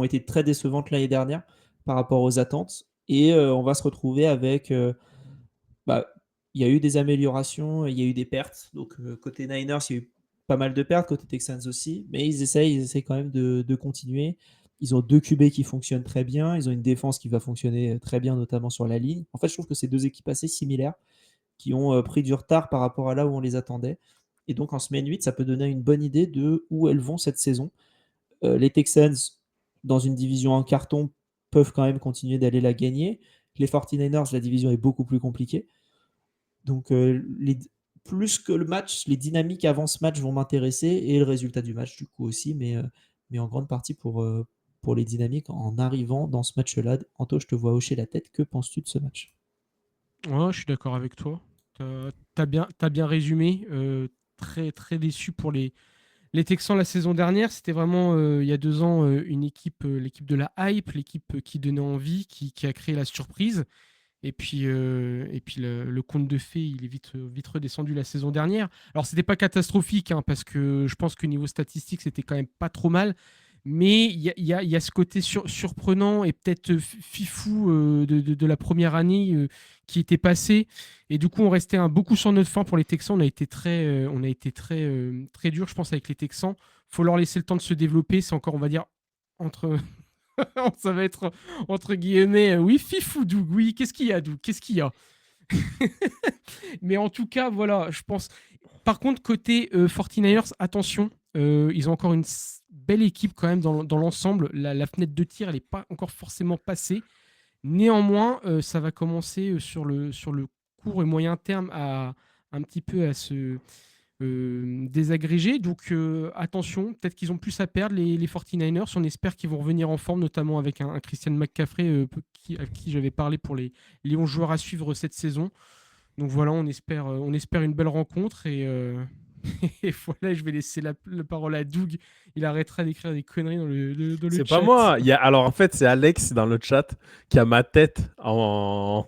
été très décevantes l'année dernière par rapport aux attentes. Et on va se retrouver avec... il y a eu des améliorations, il y a eu des pertes. Donc, côté Niners, il y a eu pas mal de pertes, côté Texans aussi. Mais ils essayent quand même de continuer. Ils ont deux QB qui fonctionnent très bien. Ils ont une défense qui va fonctionner très bien, notamment sur la ligne. En fait, je trouve que c'est deux équipes assez similaires qui ont pris du retard par rapport à là où on les attendait. Et donc, en semaine 8, ça peut donner une bonne idée de où elles vont cette saison. Les Texans, dans une division en carton, peuvent quand même continuer d'aller la gagner. Les 49ers, la division est beaucoup plus compliquée. Donc, plus que le match, les dynamiques avant ce match vont m'intéresser et le résultat du match, du coup, aussi, mais en grande partie pour les dynamiques en arrivant dans ce match-là. Anto, je te vois hocher la tête. Que penses-tu de ce match? Ouais, je suis d'accord avec toi. T'as bien résumé. Très, très déçu pour les Texans la saison dernière. C'était vraiment, il y a 2 ans, une équipe, l'équipe de la hype, l'équipe qui donnait envie, qui a créé la surprise. Et puis le conte de fées, il est vite redescendu la saison dernière. Alors, c'était pas catastrophique, hein, parce que je pense que niveau statistique, c'était quand même pas trop mal. Mais il y a ce côté surprenant et peut-être fifou de la première année qui était passé. Et du coup, on restait beaucoup sur notre faim pour les Texans. On a été très dur, je pense, avec les Texans. Faut leur laisser le temps de se développer. C'est encore, on va dire, entre... ça va être entre guillemets, oui, fifou, Doug, oui, qu'est-ce qu'il y a, Doug, qu'est-ce qu'il y a? Mais en tout cas, voilà, je pense. Par contre, côté 49ers, attention, ils ont encore une belle équipe quand même dans l'ensemble. La fenêtre de tir, elle n'est pas encore forcément passée. Néanmoins, ça va commencer sur le court et moyen terme à un petit peu à se désagréger. Donc attention, peut-être qu'ils ont plus à perdre, les 49ers. On espère qu'ils vont revenir en forme, notamment avec un Christian McCaffrey à qui j'avais parlé pour les 11 joueurs à suivre cette saison. Donc voilà, on espère une belle rencontre. Et voilà, je vais laisser la parole à Doug. Il arrêtera d'écrire des conneries dans le C'est chat. pas moi. Alors en fait, c'est Alex dans le chat qui a ma tête en.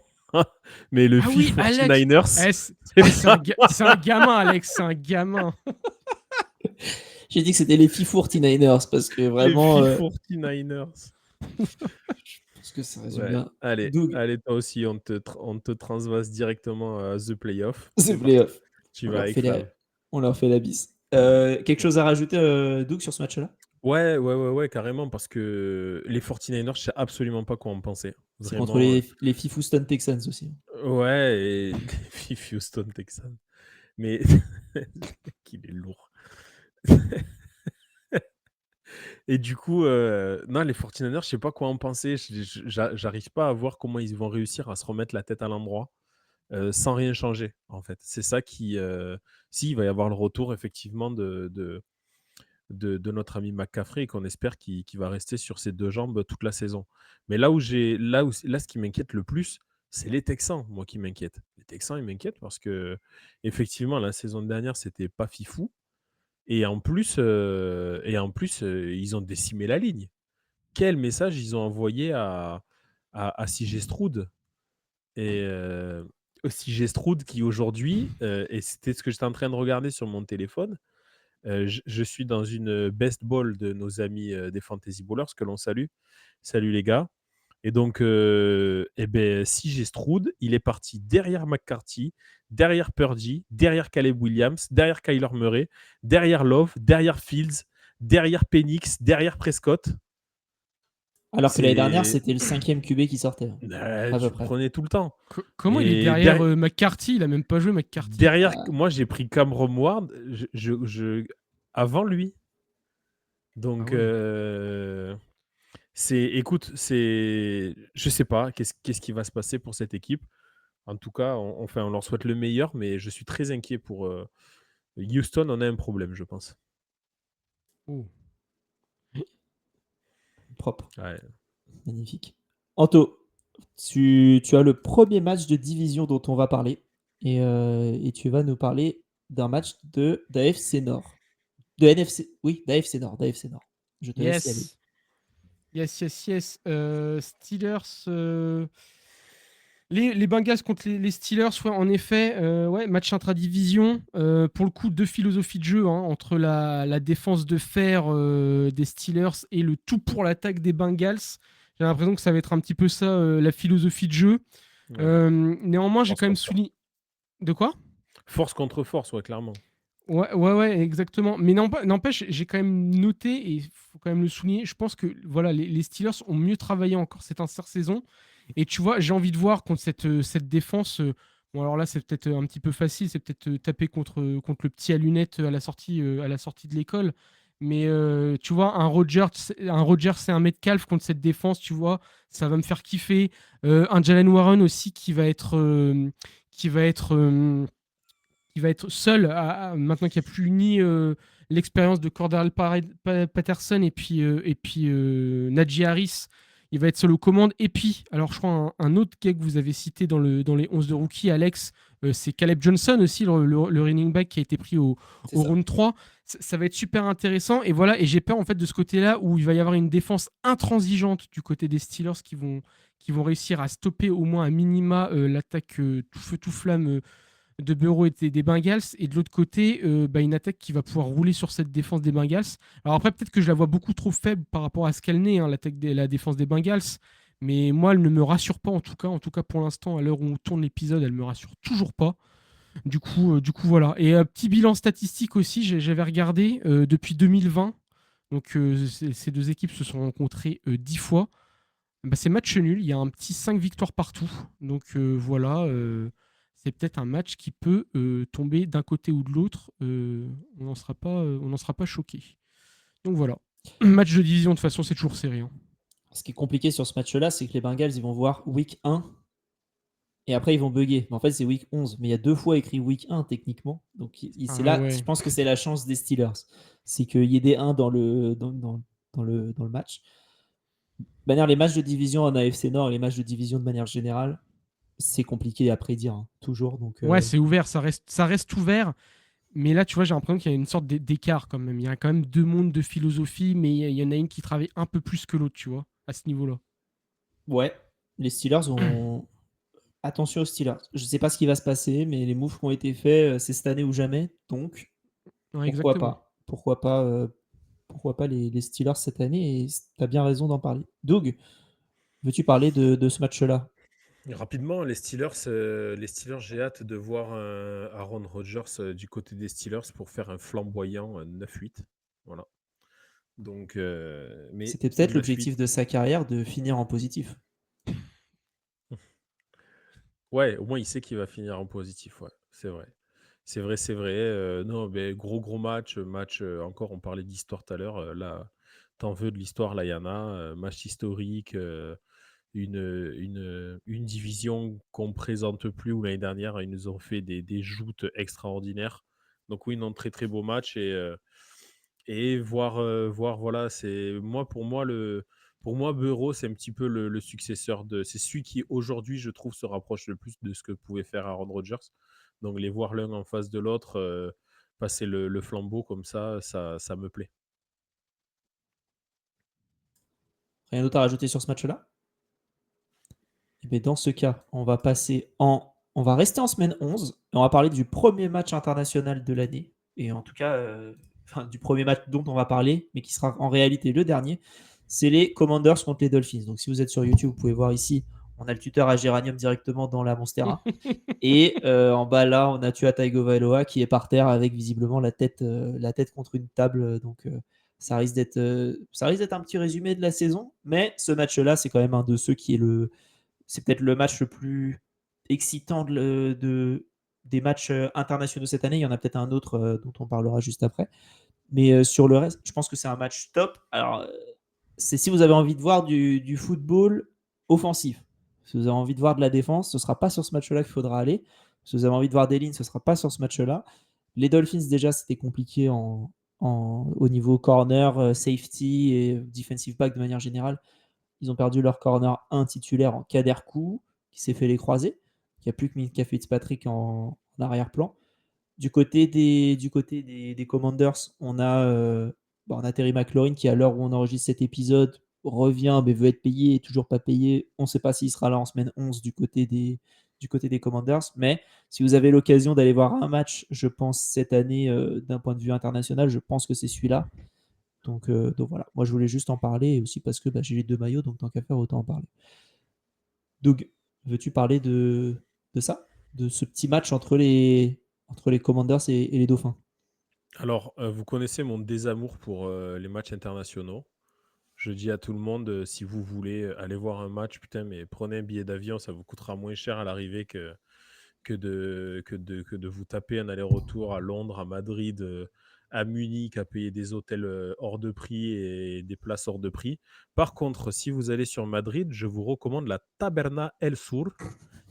Mais le Ah oui, FIFA Alex. 49ers. C'est un gamin, Alex. C'est un gamin. J'ai dit que c'était les FIFA 49ers parce que vraiment. Les FIFA 49ers. Parce que ça résume Ouais. bien. Allez, Doug. allez, toi aussi, on te transvase directement à The Playoff. The Playoff. Tu vas avec Fab. On leur fait la bise. Quelque chose à rajouter, Doug, sur ce match-là? Ouais, carrément, parce que les 49ers, je sais absolument pas quoi en penser. C'est Vraiment, contre les FIFA Houston Texans aussi. Ouais, et les FIFA Houston Texans. Mais qu'il est lourd. Et du coup, non, les 49ers, je sais pas quoi en penser. J'arrive pas à voir comment ils vont réussir à se remettre la tête à l'endroit sans rien changer, en fait. C'est ça qui... Si, il va y avoir le retour, effectivement, de notre ami McCaffrey et qu'on espère qu'il va rester sur ses deux jambes toute la saison. Mais là, ce qui m'inquiète le plus, c'est les Texans, moi, qui m'inquiètent. Les Texans, ils m'inquiètent parce que, effectivement, la saison dernière, c'était pas fifou. Et en plus, ils ont décimé la ligne. Quel message ils ont envoyé à CJ Stroud. Et CJ Stroud qui aujourd'hui, et c'était ce que j'étais en train de regarder sur mon téléphone, je suis dans une best ball de nos amis des Fantasy Ballers que l'on salue. Salut les gars. Et donc, CJ Stroud, il est parti derrière McCarthy, derrière Purdy, derrière Caleb Williams, derrière Kyler Murray, derrière Love, derrière Fields, derrière Penix, derrière Prescott. Alors que l'année dernière, c'était le 5e QB qui sortait. Tu prenais tout le temps. Comment il est derrière McCarthy? Il a même pas joué McCarthy. Derrière, moi j'ai pris Cameron Ward avant lui. Donc, écoute, je sais pas qu'est-ce qui va se passer pour cette équipe. En tout cas, on leur souhaite le meilleur, mais je suis très inquiet pour Houston. On a un problème, je pense. Oh. Propre. Ouais. Magnifique. Anto, tu as le premier match de division dont on va parler et tu vas nous parler d'un match d'AFC Nord. De NFC, oui, d'AFC Nord. Je te laisse y aller. Yes. Steelers. Les Bengals contre les Steelers, en effet, match intra-division. Pour le coup, deux philosophies de jeu entre la défense de fer des Steelers et le tout pour l'attaque des Bengals. J'ai l'impression que ça va être un petit peu ça, la philosophie de jeu. Ouais. Néanmoins, j'ai quand même souligné... De quoi ? Force contre force, ouais, clairement. Ouais, exactement. Mais n'empêche, j'ai quand même noté, et il faut quand même le souligner, je pense que voilà, les Steelers ont mieux travaillé encore cette intersaison. Et tu vois, j'ai envie de voir contre cette défense. Bon, alors là, c'est peut-être un petit peu facile, c'est peut-être taper contre le petit à lunettes à la sortie de l'école. Mais tu vois, un Rodgers et un Metcalf contre cette défense, tu vois, ça va me faire kiffer. Un Jalen Warren aussi qui va être seul maintenant qu'il n'y a plus ni l'expérience de Cordell Patterson et puis Najee Harris. Il va être seul aux commandes. Et puis, alors je crois un autre gars que vous avez cité dans les 11 de rookie, Alex, c'est Caleb Johnson aussi, le running back qui a été pris au round 3. Ça va être super intéressant. Et voilà, et j'ai peur en fait de ce côté-là où il va y avoir une défense intransigeante du côté des Steelers qui vont réussir à stopper au moins à minima l'attaque tout feu tout flamme de Burrow et des Bengals, et de l'autre côté une attaque qui va pouvoir rouler sur cette défense des Bengals. Alors après, peut-être que je la vois beaucoup trop faible par rapport à ce qu'elle n'est, la défense des Bengals, mais moi elle ne me rassure pas en tout cas pour l'instant, à l'heure où on tourne l'épisode, elle me rassure toujours pas. Du coup voilà. Et petit bilan statistique aussi, j'avais regardé depuis 2020, donc ces deux équipes se sont rencontrées 10 fois. C'est match nul, il y a un petit 5 victoires partout, donc voilà. C'est peut-être un match qui peut tomber d'un côté ou de l'autre. On n'en sera pas choqué. Donc voilà. Match de division, de toute façon, c'est toujours serré, hein. Ce qui est compliqué sur ce match-là, c'est que les Bengals, ils vont voir week 1 et après ils vont bugger. Mais en fait, c'est week 11. Mais il y a 2 fois écrit week 1 techniquement. Donc c'est Ah là, ouais. je pense que c'est la chance des Steelers. C'est qu'il y ait des 1 dans le match. De manière, les matchs de division en AFC Nord et les matchs de division de manière générale, c'est compliqué à prédire, hein, toujours. Donc, Ouais, c'est ouvert, ça reste ouvert. Mais là, tu vois, j'ai l'impression qu'il y a une sorte d'écart quand même. Il y a quand même deux mondes de philosophie, mais il y en a une qui travaille un peu plus que l'autre, tu vois, à ce niveau-là. ouais, les Steelers ont. Attention aux Steelers. Je ne sais pas ce qui va se passer, mais les moves qui ont été faits, c'est cette année ou jamais. Donc, Ouais, pourquoi exactement. pas? Pourquoi pas les Steelers cette année? Et tu as bien raison d'en parler. Doug, veux-tu parler de ce match-là? Rapidement, les Steelers, j'ai hâte de voir Aaron Rodgers du côté des Steelers pour faire un flamboyant 9-8. Voilà. Donc, mais C'était peut-être 9-8. l'objectif de sa carrière de finir en positif. Ouais, au moins il sait qu'il va finir en positif. Ouais, c'est vrai. C'est vrai, c'est vrai. Non, mais gros match. Encore, on parlait d'histoire tout à l'heure. Là, t'en veux de l'histoire, là, il y en a. Match historique. Une division qu'on ne présente plus, où l'année dernière, ils nous ont fait des joutes extraordinaires. Donc oui, non, très très beau match. Et voir voilà, pour moi, Burrow, c'est un petit peu le successeur c'est celui qui aujourd'hui, je trouve, se rapproche le plus de ce que pouvait faire Aaron Rodgers. Donc les voir l'un en face de l'autre, passer le flambeau comme ça me plaît. Rien d'autre à rajouter sur ce match-là? Eh bien, dans ce cas, on va rester en semaine 11 et on va parler du premier match international de l'année. Et en tout cas, du premier match dont on va parler, mais qui sera en réalité le dernier. C'est les Commanders contre les Dolphins. Donc, si vous êtes sur YouTube, vous pouvez voir ici, on a le tuteur à Géranium directement dans la Monstera. Et en bas là, on a Tua Tagovailoa qui est par terre avec visiblement la tête contre une table. Donc, ça risque d'être un petit résumé de la saison. Mais ce match-là, c'est quand même un de ceux qui est c'est peut-être le match le plus excitant des matchs internationaux cette année. Il y en a peut-être un autre dont on parlera juste après. Mais sur le reste, je pense que c'est un match top. Alors, c'est si vous avez envie de voir du football offensif. Si vous avez envie de voir de la défense, ce ne sera pas sur ce match-là qu'il faudra aller. Si vous avez envie de voir des lignes, ce ne sera pas sur ce match-là. Les Dolphins, déjà, c'était compliqué au niveau corner, safety et defensive back de manière générale. Ils ont perdu leur corner 1 titulaire en Kader Kou, qui s'est fait les croiser. Il n'y a plus que Minkah Fitzpatrick en arrière-plan. Du côté des Commanders, on a Terry McLaurin qui, à l'heure où on enregistre cet épisode, revient mais veut être payé et toujours pas payé. On ne sait pas s'il sera là en semaine 11 du côté des Commanders. Mais si vous avez l'occasion d'aller voir un match, je pense, cette année, d'un point de vue international, je pense que c'est celui-là. Donc voilà, moi je voulais juste en parler et aussi parce que j'ai les deux maillots, donc tant qu'à faire, autant en parler. Doug, veux-tu parler de ça? De ce petit match entre les Commanders et les Dauphins? Alors, vous connaissez mon désamour pour les matchs internationaux. Je dis à tout le monde, si vous voulez aller voir un match, putain, mais prenez un billet d'avion, ça vous coûtera moins cher à l'arrivée que de vous taper un aller-retour à Londres, à Madrid, à Munich, à payer des hôtels hors de prix et des places hors de prix. Par contre, si vous allez sur Madrid, je vous recommande la Taberna El Sur,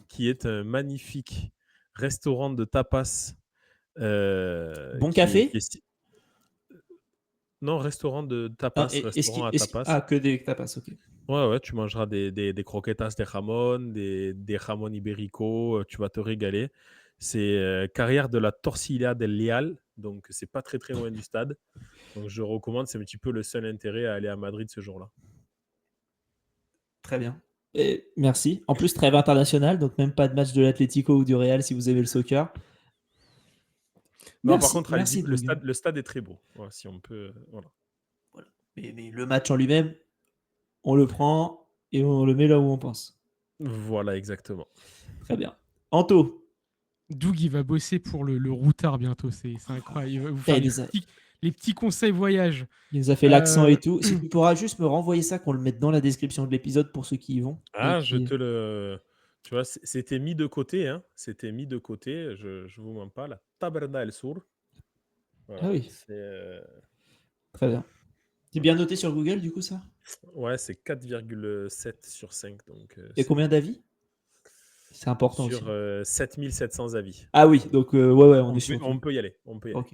qui est un magnifique restaurant de tapas. Bon qui café? est Non, restaurant de Ah, tapas, est-ce restaurant à tapas. que des tapas, ok. Ouais, tu mangeras des croquetas de jamón, des jamón ibérico, tu vas te régaler. C'est carrière de la Torcilla del Leal, donc c'est pas très très loin du stade. Donc je recommande, c'est un petit peu le seul intérêt à aller à Madrid ce jour-là. Très bien. Et merci. En plus, trêve internationale, donc même pas de match de l'Atlético ou du Real si vous aimez le soccer. Non, par Merci, contre, merci le Doug. stade, le stade est très beau. Voilà, si on peut. Voilà. Voilà. Mais le match en lui-même, on le prend et on le met là où on pense. Voilà, exactement. Très bien. Anto, Doug, il va bosser pour le routard bientôt. C'est incroyable. Il va vous faire il les petits conseils voyage. nous a fait l'accent Euh, et tout. Si tu pourras juste me renvoyer ça, qu'on le mette dans la description de l'épisode pour ceux qui y vont. Et Ah, qui... Tu vois, c'était mis de côté, hein. C'était mis de côté, je vous mens pas, la Taberna El Sur. Ah Voilà, oui, c'est. très bien. C'est bien noté sur Google, du coup, ça? Ouais, c'est 4,7 sur 5. Donc, Il y a combien d'avis? C'est important sur aussi. 7700 avis. Ah oui, donc ouais, on est sur. On peut y aller. Ok.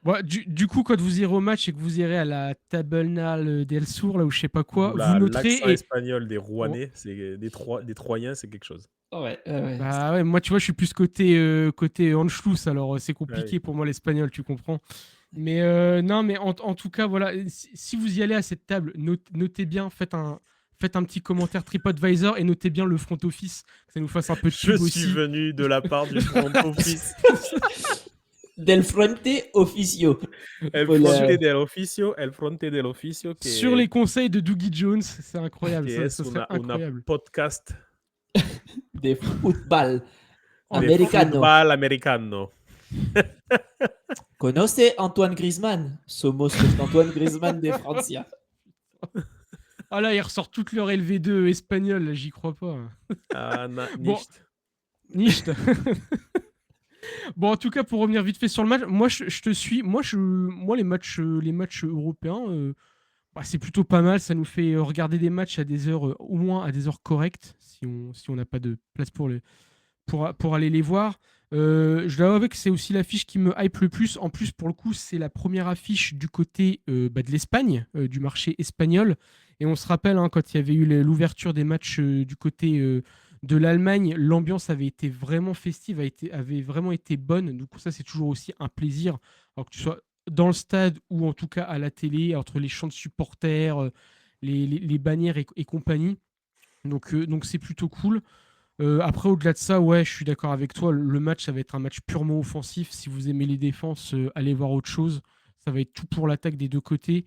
Bon, du coup, quand vous irez au match et que vous irez à la Tabernal del Sur, là où je sais pas quoi, vous noterez. L'accent espagnol des Oh, Rouennais, c'est des Troyens, c'est quelque chose. Ouais. bah ouais, moi, tu vois, je suis plus côté Anschluss, alors c'est compliqué Ouais. pour moi l'espagnol, tu comprends. Mais non, mais en tout cas, voilà, si vous y allez à cette table, notez bien, faites un petit commentaire TripAdvisor et notez bien le front office, que ça nous fasse un peu de Je pub suis aussi. venu de la part du front office. Del Frente Officio. El Voilà. fronte del oficio Sur les conseils de Dougie Jones, c'est incroyable, que ça es serait una incroyable. podcast De football En de americano. fútbol americano. Conoce Antoine Griezmann. Somos los Antoine Griezmann de Francia. Ah là, ils ressortent toute leur LV2 espagnol, là, j'y crois pas. Bon. Nicht. Nicht. Bon, en tout cas, pour revenir vite fait sur le match, moi, je te suis. Moi, les matchs européens, bah, c'est plutôt pas mal. Ça nous fait regarder des matchs à des heures, au moins à des heures correctes, si on n'a pas de place pour aller les voir. Je dois avouer que c'est aussi l'affiche qui me hype le plus. En plus, pour le coup, c'est la première affiche du côté de l'Espagne, du marché espagnol. Et on se rappelle, hein, quand il y avait eu l'ouverture des matchs du côté de l'Allemagne, l'ambiance avait été vraiment festive, avait vraiment été bonne. Donc ça, c'est toujours aussi un plaisir. Alors que tu sois dans le stade ou en tout cas à la télé, entre les chants de supporters, les bannières et compagnie. Donc c'est plutôt cool. Après, au-delà de ça, ouais, je suis d'accord avec toi. Le match, ça va être un match purement offensif. Si vous aimez les défenses, allez voir autre chose. Ça va être tout pour l'attaque des deux côtés.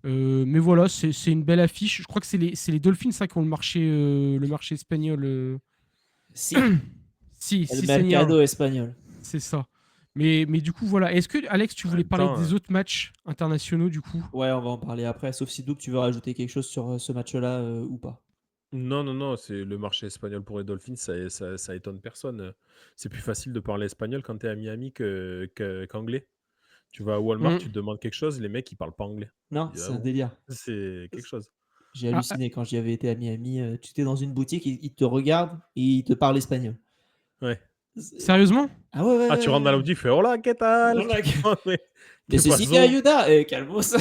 Mais voilà, c'est une belle affiche. Je crois que c'est les Dolphins ça, qui ont le marché espagnol. Si, Si, el si, mercado Seigneur, espagnol. c'est ça. Mais du coup, voilà. Est-ce que, Alex, tu voulais parler temps, des autres matchs internationaux, du coup? Ouais, on va en parler après, sauf si Doug, tu veux rajouter quelque chose sur ce match-là ou pas. Non, c'est le marché espagnol pour les Dolphins, ça étonne personne. C'est plus facile de parler espagnol quand tu es à Miami qu'anglais. Tu vas à Walmart, tu te demandes quelque chose, les mecs, ils parlent pas anglais. Non, Tu dis, c'est ah un bon, délire. c'est quelque chose. J'ai Ah, halluciné quand j'y avais été à Miami. Tu étais dans une boutique, ils te regardent et ils te parlent espagnol. Ouais. sérieusement? Ah ouais. Ah, tu rentres dans la boutique, tu fais Hola, ¿qué tal? Hola, ¿qué- Mais, Necesite pasó? ayuda. Calmos.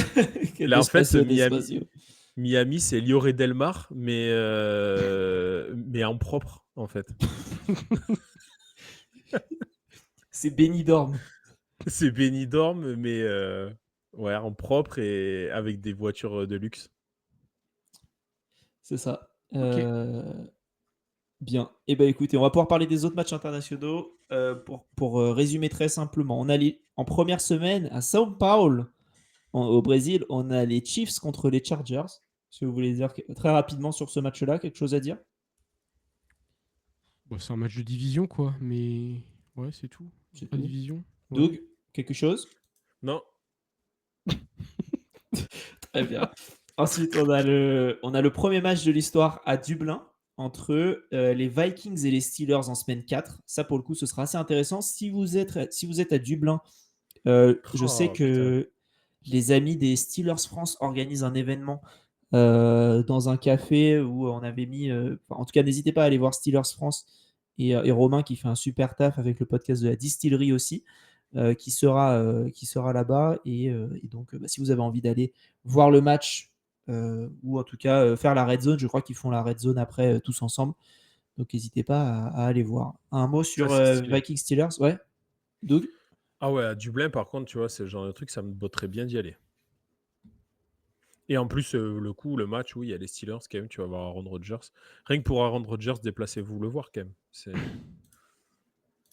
Que Là, en fait, despacio, despacio. Miami, c'est Lloret del Mar, mais en propre, en fait. C'est Benidorm. C'est Benidorm, mais ouais, en propre et avec des voitures de luxe. C'est ça. Ok. Bien. Eh ben écoutez, on va pouvoir parler des autres matchs internationaux. Pour résumer très simplement, on a en première semaine à São Paulo, au Brésil, on a les Chiefs contre les Chargers. Si vous voulez dire très rapidement sur ce match-là, quelque chose à dire? Bon, c'est un match de division, quoi. Mais ouais, c'est tout. C'est Pas de tout. division. Ouais. Doug, quelque chose? Non, Très bien. Ensuite, on a le premier match de l'histoire à Dublin entre les Vikings et les Steelers en semaine 4. Ça, pour le coup, ce sera assez intéressant. Si vous êtes à Dublin, je sais putain. que les amis des Steelers France organisent un événement dans un café où on avait mis. En tout cas, n'hésitez pas à aller voir Steelers France et Romain qui fait un super taf avec le podcast de la distillerie aussi, qui sera là-bas. Et donc, si vous avez envie d'aller voir le match ou en tout cas faire la red zone, je crois qu'ils font la red zone après tous ensemble. Donc, n'hésitez pas à aller voir. Un mot sur c'est stylé. Vikings Steelers, ouais, Doug? Ah ouais, à Dublin, par contre, tu vois, c'est le genre de truc, ça me botterait bien d'y aller. Et en plus, le match, oui, il y a les Steelers quand même, tu vas voir Aaron Rodgers. Rien que pour Aaron Rodgers, déplacez-vous le voir quand même. C'est...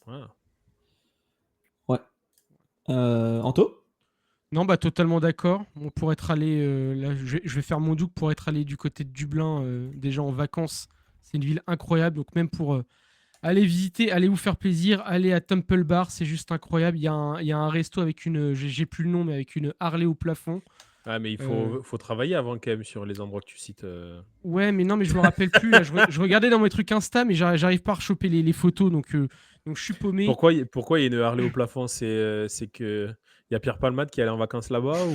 Voilà. Ouais. Anto? Non, bah totalement d'accord. On pourrait être allé, là, je vais faire mon doute pour être allé du côté de Dublin, déjà en vacances. C'est une ville incroyable, donc même pour aller visiter, aller vous faire plaisir, aller à Temple Bar, c'est juste incroyable. Il y a un resto avec j'ai plus le nom, mais avec une Harley au plafond. Ah, mais il Euh, faut travailler avant quand même sur les endroits que tu cites. Ouais, mais non, mais je me rappelle plus. Là, je regardais dans mes trucs Insta, mais j'arrive pas à rechoper les photos, donc je suis paumé. Pourquoi il y a une Harley au plafond? C'est que il y a Pierre Palmade qui est allé en vacances là-bas ou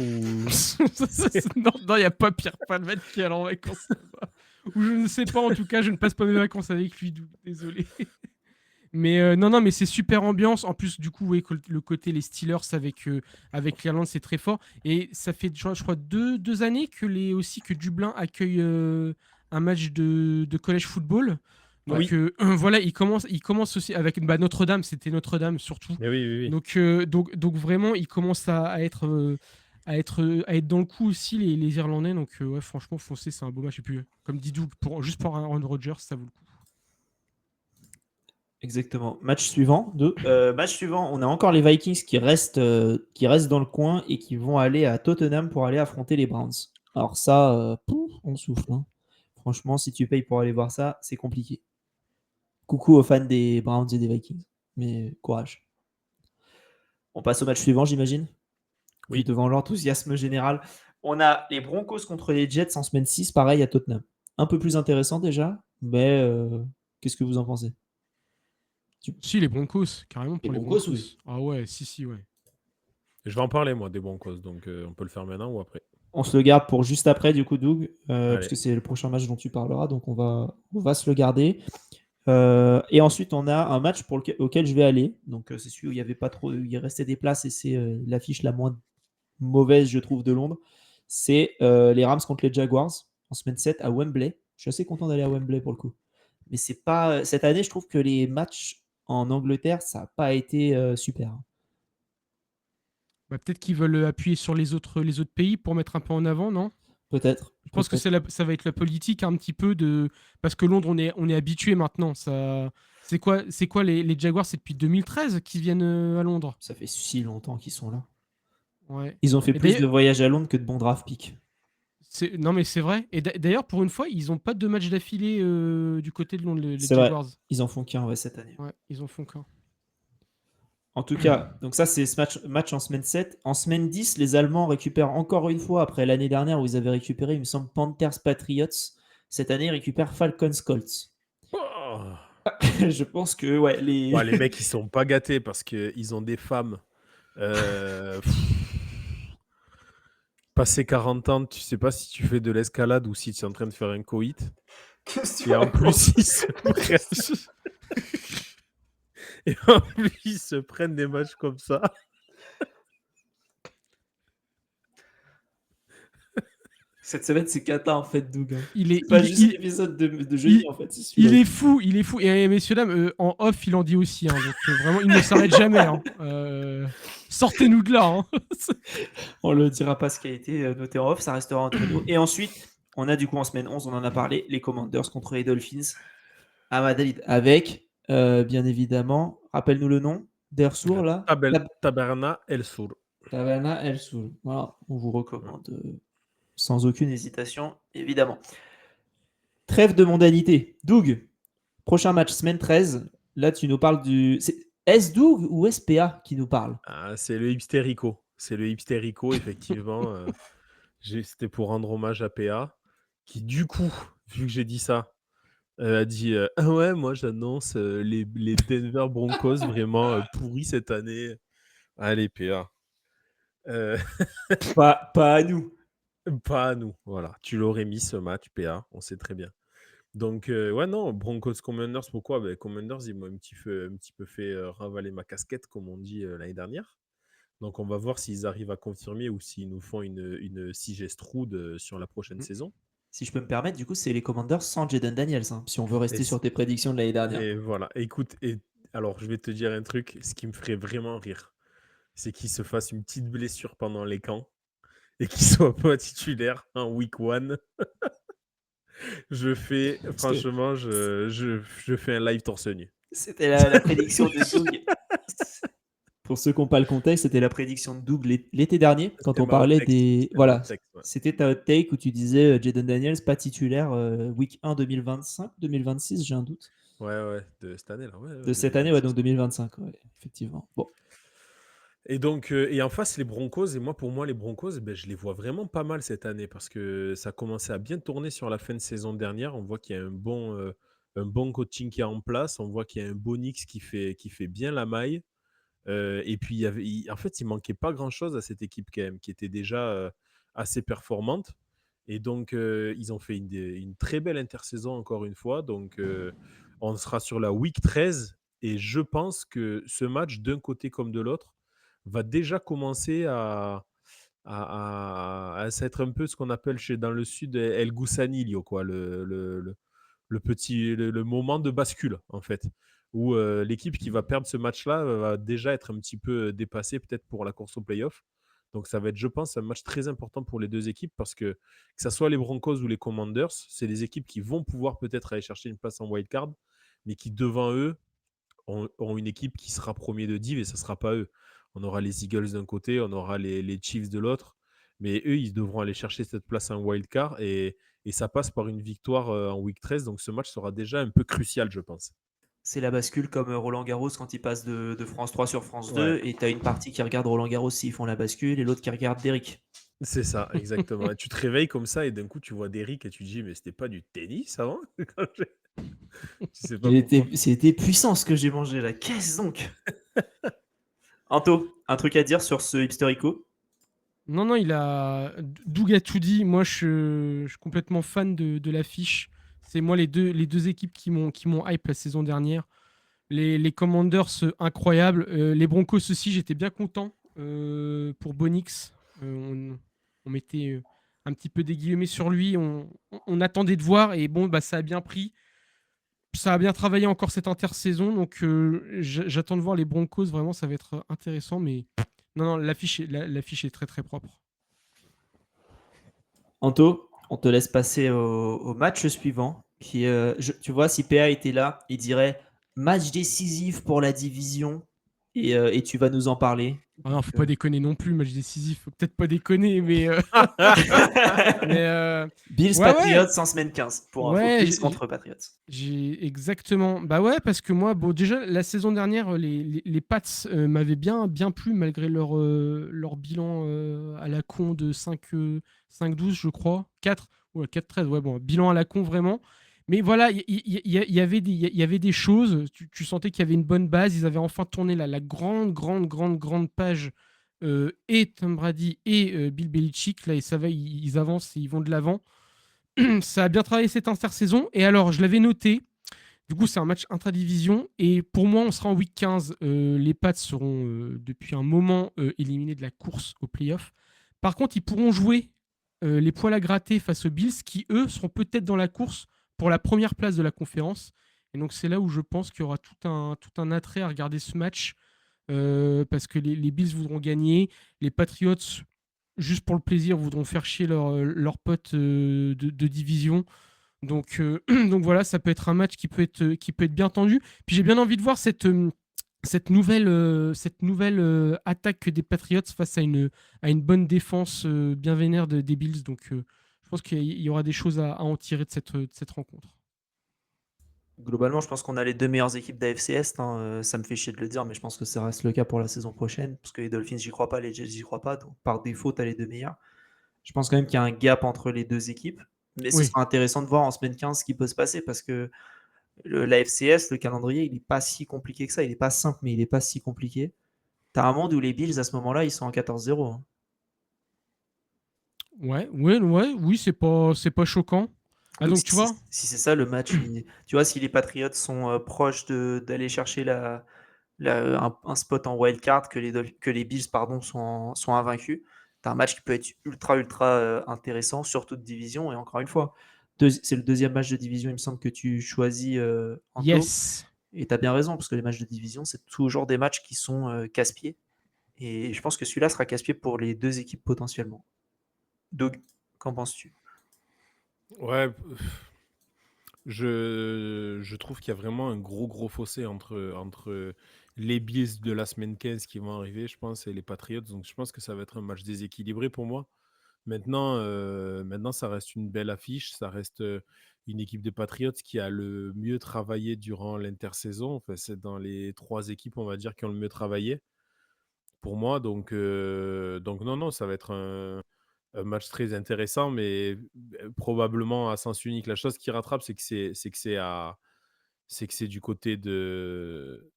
Non, non, il n'y a pas Pierre Palmade qui est allé en vacances là-bas. Ou je ne sais pas, en tout cas, je ne passe pas mes vacances avec lui, désolé. Mais non, non, mais c'est super ambiance. En plus, du coup, oui, le côté les Steelers avec l'Irlande, c'est très fort. Et ça fait, je crois, deux années aussi que Dublin accueille un match de college football. Oui. Donc voilà, il commence aussi avec Notre-Dame, c'était Notre-Dame surtout. Mais oui, oui, oui. Donc vraiment, il commence à être dans le coup aussi, les Irlandais. Donc ouais, franchement, foncez, c'est un beau match. Et puis, comme dit Doug, juste pour Aaron Rodgers, ça vaut le coup. Exactement. Match suivant, on a encore les Vikings qui restent dans le coin et qui vont aller à Tottenham pour aller affronter les Browns. Alors ça, on souffle, hein. Franchement, si tu payes pour aller voir ça, c'est compliqué. Coucou aux fans des Browns et des Vikings, mais courage. On passe au match suivant, j'imagine. Oui. Vu devant l'enthousiasme général. On a les Broncos contre les Jets en semaine 6, pareil à Tottenham. Un peu plus intéressant déjà, mais qu'est-ce que vous en pensez? Si, les Broncos, carrément pour Les les Broncos, Broncos. oui. Ah ouais, si, ouais. Je vais en parler, moi, des Broncos, donc on peut le faire maintenant ou après. On se le garde pour juste après, du coup, Doug, parce Allez. que c'est le prochain match dont tu parleras, donc on va se le garder. Et ensuite, on a un match auquel je vais aller. Donc, c'est celui où il y avait pas trop, il restait des places et c'est l'affiche la moins mauvaise, je trouve, de Londres. C'est les Rams contre les Jaguars en semaine 7 à Wembley. Je suis assez content d'aller à Wembley pour le coup. Mais c'est pas cette année, je trouve que les matchs en Angleterre, ça n'a pas été super. Bah, peut-être qu'ils veulent appuyer sur les autres pays pour mettre un peu en avant, non? Peut-être. Je pense que ça va être la politique un petit peu de. Parce que Londres, on est habitué maintenant. C'est quoi les Jaguars? C'est depuis 2013 qu'ils viennent à Londres. Ça fait si longtemps qu'ils sont là. Ouais. Ils ont fait Et plus d'ailleurs, de voyages à Londres que de bons draft picks. non, mais c'est vrai. Et d'ailleurs, pour une fois, ils n'ont pas de match d'affilée du côté de Londres, les C'est vrai. Jaguars. Ils en font qu'un cette année. Ouais, ils en font qu'un. En tout cas, donc ça c'est ce match en semaine 7. En semaine 10, les Allemands récupèrent encore une fois, après l'année dernière où ils avaient récupéré, il me semble, Panthers Patriots. Cette année, ils récupèrent Falcons Colts. Oh. Je pense que ouais, Les mecs, ils sont pas gâtés parce qu'ils ont des femmes. Passé 40 ans, tu sais pas si tu fais de l'escalade ou si tu es en train de faire un coït. Et en plus, ils se prennent des matchs comme ça. Cette semaine, c'est Kata en fait, Doug. Il est, C'est pas il- juste il- l'épisode de jeudi en fait. C'est Il celui-là. est fou, il est fou. Et messieurs, dames, en off, il en dit aussi. Hein, donc vraiment, il ne s'arrête jamais. Hein. Sortez-nous de là. Hein. On le dira pas ce qui a été noté en off, ça restera entre nous. Et ensuite, on a du coup en semaine 11, on en a parlé, les Commanders contre les Dolphins à Madrid avec, bien évidemment, rappelle-nous le nom, d'Ersour là. Taberna El Sur. Taverna El Soul. Voilà, on vous recommande sans aucune hésitation, évidemment. Trêve de mondanité. Doug, prochain match, semaine 13. Là, tu nous parles du. C'est S-Doug ou SPA qui nous parle? Ah, c'est le hipsterico. C'est le hipsterico, effectivement. C'était pour rendre hommage à PA, qui du coup, vu que j'ai dit ça, a dit ah ouais, moi j'annonce les Denver Broncos vraiment pourris cette année. Allez, PA. Pas à nous. Pas à nous. Voilà, tu l'aurais mis ce match, PA, on sait très bien. Donc, ouais, non, Broncos Commanders, pourquoi? Commanders, ils m'ont un petit peu fait ravaler ma casquette, comme on dit l'année dernière. Donc, on va voir s'ils arrivent à confirmer ou s'ils nous font une CJ Stroud sur la prochaine saison. Si je peux me permettre, du coup, c'est les Commanders sans Jaden Daniels, hein, si on veut rester Et sur tes prédictions de l'année dernière. Et voilà, écoute, alors je vais te dire un truc, ce qui me ferait vraiment rire, c'est qu'il se fasse une petite blessure pendant les camps et qu'il soit pas titulaire en week 1. Franchement, je fais un live torse nu. C'était la prédiction de Doug. Pour ceux qui n'ont pas le contexte, c'était la prédiction de Doug l'été dernier, quand on parlait des. Voilà, c'était ta hot take où tu disais Jaden Daniels pas titulaire week 1 2025, 2026, j'ai un doute. Ouais, de cette année là. Ouais, de cette année, ouais, donc 2025, ouais, effectivement. Bon. Et donc, et en face, les Broncos, et moi, pour moi, les Broncos, ben, je les vois vraiment pas mal cette année parce que ça a commencé à bien tourner sur la fin de saison dernière. On voit qu'il y a un bon coaching qui est en place. On voit qu'il y a un Bonix qui fait bien la maille. Et puis, en fait, il manquait pas grand-chose à cette équipe quand même, qui était déjà assez performante. Et donc, ils ont fait une très belle intersaison encore une fois. Donc, on sera sur la week 13. Et je pense que ce match, d'un côté comme de l'autre, va déjà commencer à s'être un peu ce qu'on appelle dans le sud El Gusanillo, quoi, le moment de bascule, en fait, où l'équipe qui va perdre ce match-là va déjà être un petit peu dépassée, peut-être pour la course au playoff. Donc, ça va être, je pense, un match très important pour les deux équipes parce que ça soit les Broncos ou les Commanders, c'est des équipes qui vont pouvoir peut-être aller chercher une place en wildcard, mais qui, devant eux, ont une équipe qui sera premier de div et ça ne sera pas eux. On aura les Eagles d'un côté, on aura les Chiefs de l'autre, mais eux, ils devront aller chercher cette place en wildcard et ça passe par une victoire en week 13, donc ce match sera déjà un peu crucial, je pense. C'est la bascule comme Roland Garros quand il passe de France 3 sur France 2 Ouais, et tu as une partie qui regarde Roland Garros s'ils font la bascule et l'autre qui regarde Derrick. c'est ça, exactement. Et tu te réveilles comme ça et d'un coup, tu vois Derrick et tu te dis, mais c'était pas du tennis avant? Tu sais pas pourquoi. C'était puissant ce que j'ai mangé là. Qu'est-ce donc? Anto, un truc à dire sur ce Hipsterico? Non, non, Doug a tout dit. Moi, je suis complètement fan de l'affiche. C'est moi les deux équipes qui m'ont hype la saison dernière. Les Commanders, incroyables. Les Broncos aussi, j'étais bien content pour Bonix. On mettait un petit peu des guillemets sur lui. On attendait de voir et bon, bah, ça a bien pris. Ça a bien travaillé encore cette intersaison. Donc, j'attends de voir les Broncos. Vraiment, ça va être intéressant. Mais non, non, l'affiche est très, très propre. Anto, on te laisse passer au match suivant. Tu vois, si PA était là, il dirait match décisif pour la division et tu vas nous en parler. Ah non, faut pas déconner non plus, match décisif. Faut peut-être pas déconner, mais. Bills ouais, Patriots en semaine 15 pour info. ouais, Bills contre Patriots. j'ai exactement. Bah ouais, parce que moi, bon, déjà, la saison dernière, les Pats m'avaient bien plu malgré leur bilan à la con de 5-12, je crois. 4, ouais, 4-13, ouais, bon, bilan à la con vraiment. Mais voilà, il y avait des choses. Tu sentais qu'il y avait une bonne base. Ils avaient enfin tourné la grande page. Et Tom Brady et Bill Belichick, là, et ça va, ils avancent et ils vont de l'avant. Ça a bien travaillé cette intersaison. Et alors, je l'avais noté. Du coup, c'est un match intra-division. Et pour moi, on sera en week 15. Les Pats seront depuis un moment éliminés de la course au playoff. Par contre, ils pourront jouer les poils à gratter face aux Bills, qui, eux, seront peut-être dans la course pour la première place de la conférence. Et donc, c'est là où je pense qu'il y aura tout un attrait à regarder ce match. Parce que les Bills voudront gagner. Les Patriots, juste pour le plaisir, voudront faire chier leurs potes de division. Donc, donc voilà, ça peut être un match qui peut être bien tendu. Puis j'ai bien envie de voir cette nouvelle attaque des Patriots face à une bonne défense bien vénère des Bills. Donc je pense qu'il y aura des choses à en tirer de cette rencontre. Globalement, je pense qu'on a les deux meilleures équipes d'AFC Est, hein. Ça me fait chier de le dire, mais je pense que ça reste le cas pour la saison prochaine. Parce que les Dolphins, j'y crois pas, les Jets, j'y crois pas. Donc par défaut, tu as les deux meilleurs. Je pense quand même qu'il y a un gap entre les deux équipes. Mais ce Oui. sera intéressant de voir en semaine 15 ce qui peut se passer parce que la FCS, le calendrier, il n'est pas si compliqué que ça. Il n'est pas simple, mais il n'est pas si compliqué. Tu as un monde où les Bills, à ce moment-là, ils sont en 14-0. Hein. Ouais, oui, c'est pas choquant. Ah, donc tu vois, Si c'est ça le match, tu vois, si les Patriots sont proches d'aller chercher un spot en wildcard, que les Bills pardon, sont invaincus, tu as un match qui peut être ultra intéressant, surtout de division. Et encore une fois, c'est le deuxième match de division, il me semble, que tu choisis en taux. yes. Et tu as bien raison, parce que les matchs de division, c'est toujours des matchs qui sont casse-pieds. Et je pense que celui-là sera casse-pied pour les deux équipes potentiellement. Doug, qu'en penses-tu? Ouais, je trouve qu'il y a vraiment un gros fossé entre les Bills de la semaine 15 qui vont arriver, je pense, et les Patriots. Donc, je pense que ça va être un match déséquilibré pour moi. Maintenant, ça reste une belle affiche. Ça reste une équipe des Patriots qui a le mieux travaillé durant l'intersaison. Enfin, c'est dans les trois équipes, on va dire, qui ont le mieux travaillé. pour moi. Donc non, non, ça va être un match très intéressant, mais probablement à sens unique. La chose qui rattrape, c'est que c'est du côté de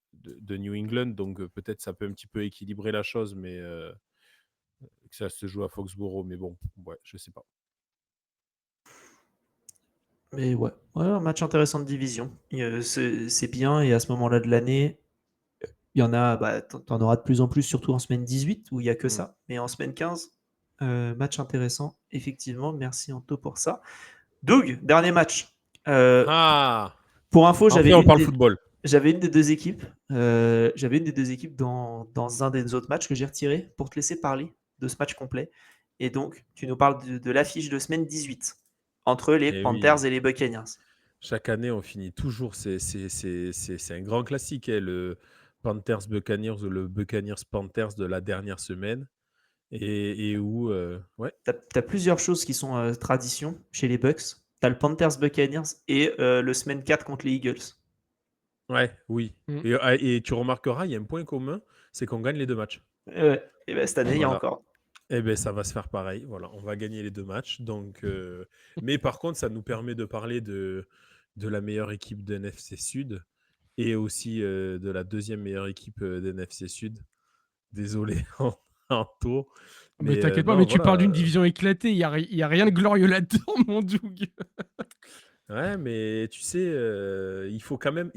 New England, donc peut-être ça peut un petit peu équilibrer la chose, mais que ça se joue à Foxborough, mais bon, ouais, je sais pas. Mais ouais, un match intéressant de division. C'est bien, et à ce moment-là de l'année, il y en a, bah, t'en auras de plus en plus, surtout en semaine 18 où il y a que ça. Mais en semaine 15, match intéressant, effectivement. Merci Anto pour ça. Doug, dernier match. Ah, Pour info, enfin, on parle football. j'avais une des deux équipes. J'avais une des deux équipes dans un des autres matchs que j'ai retiré pour te laisser parler de ce match complet. Et donc, tu nous parles de l'affiche de semaine 18 entre les Eh Panthers oui. et les Buccaneers. Chaque année, on finit toujours. C'est un grand classique, hein, le Panthers Buccaneers ou le Buccaneers Panthers de la dernière semaine. Et où, ouais, T'as plusieurs choses qui sont tradition chez les Bucks. T'as le Panthers Buccaneers et le semaine 4 contre les Eagles. ouais, oui. Mm. Et tu remarqueras, il y a un point commun, c'est qu'on gagne les 2 matchs. Et ben, cette année, il y a Voilà. encore. Eh ben, ça va se faire pareil. Voilà, on va gagner les 2 matchs. Donc, mais par contre, ça nous permet de parler de la meilleure équipe de NFC Sud et aussi de la deuxième meilleure équipe de NFC Sud. Désolé en tour. Mais Mais t'inquiète pas, non, mais tu parles voilà. d'une division éclatée, il y a rien de glorieux là-dedans, mon Doug. Ouais, mais tu sais, il faut quand même,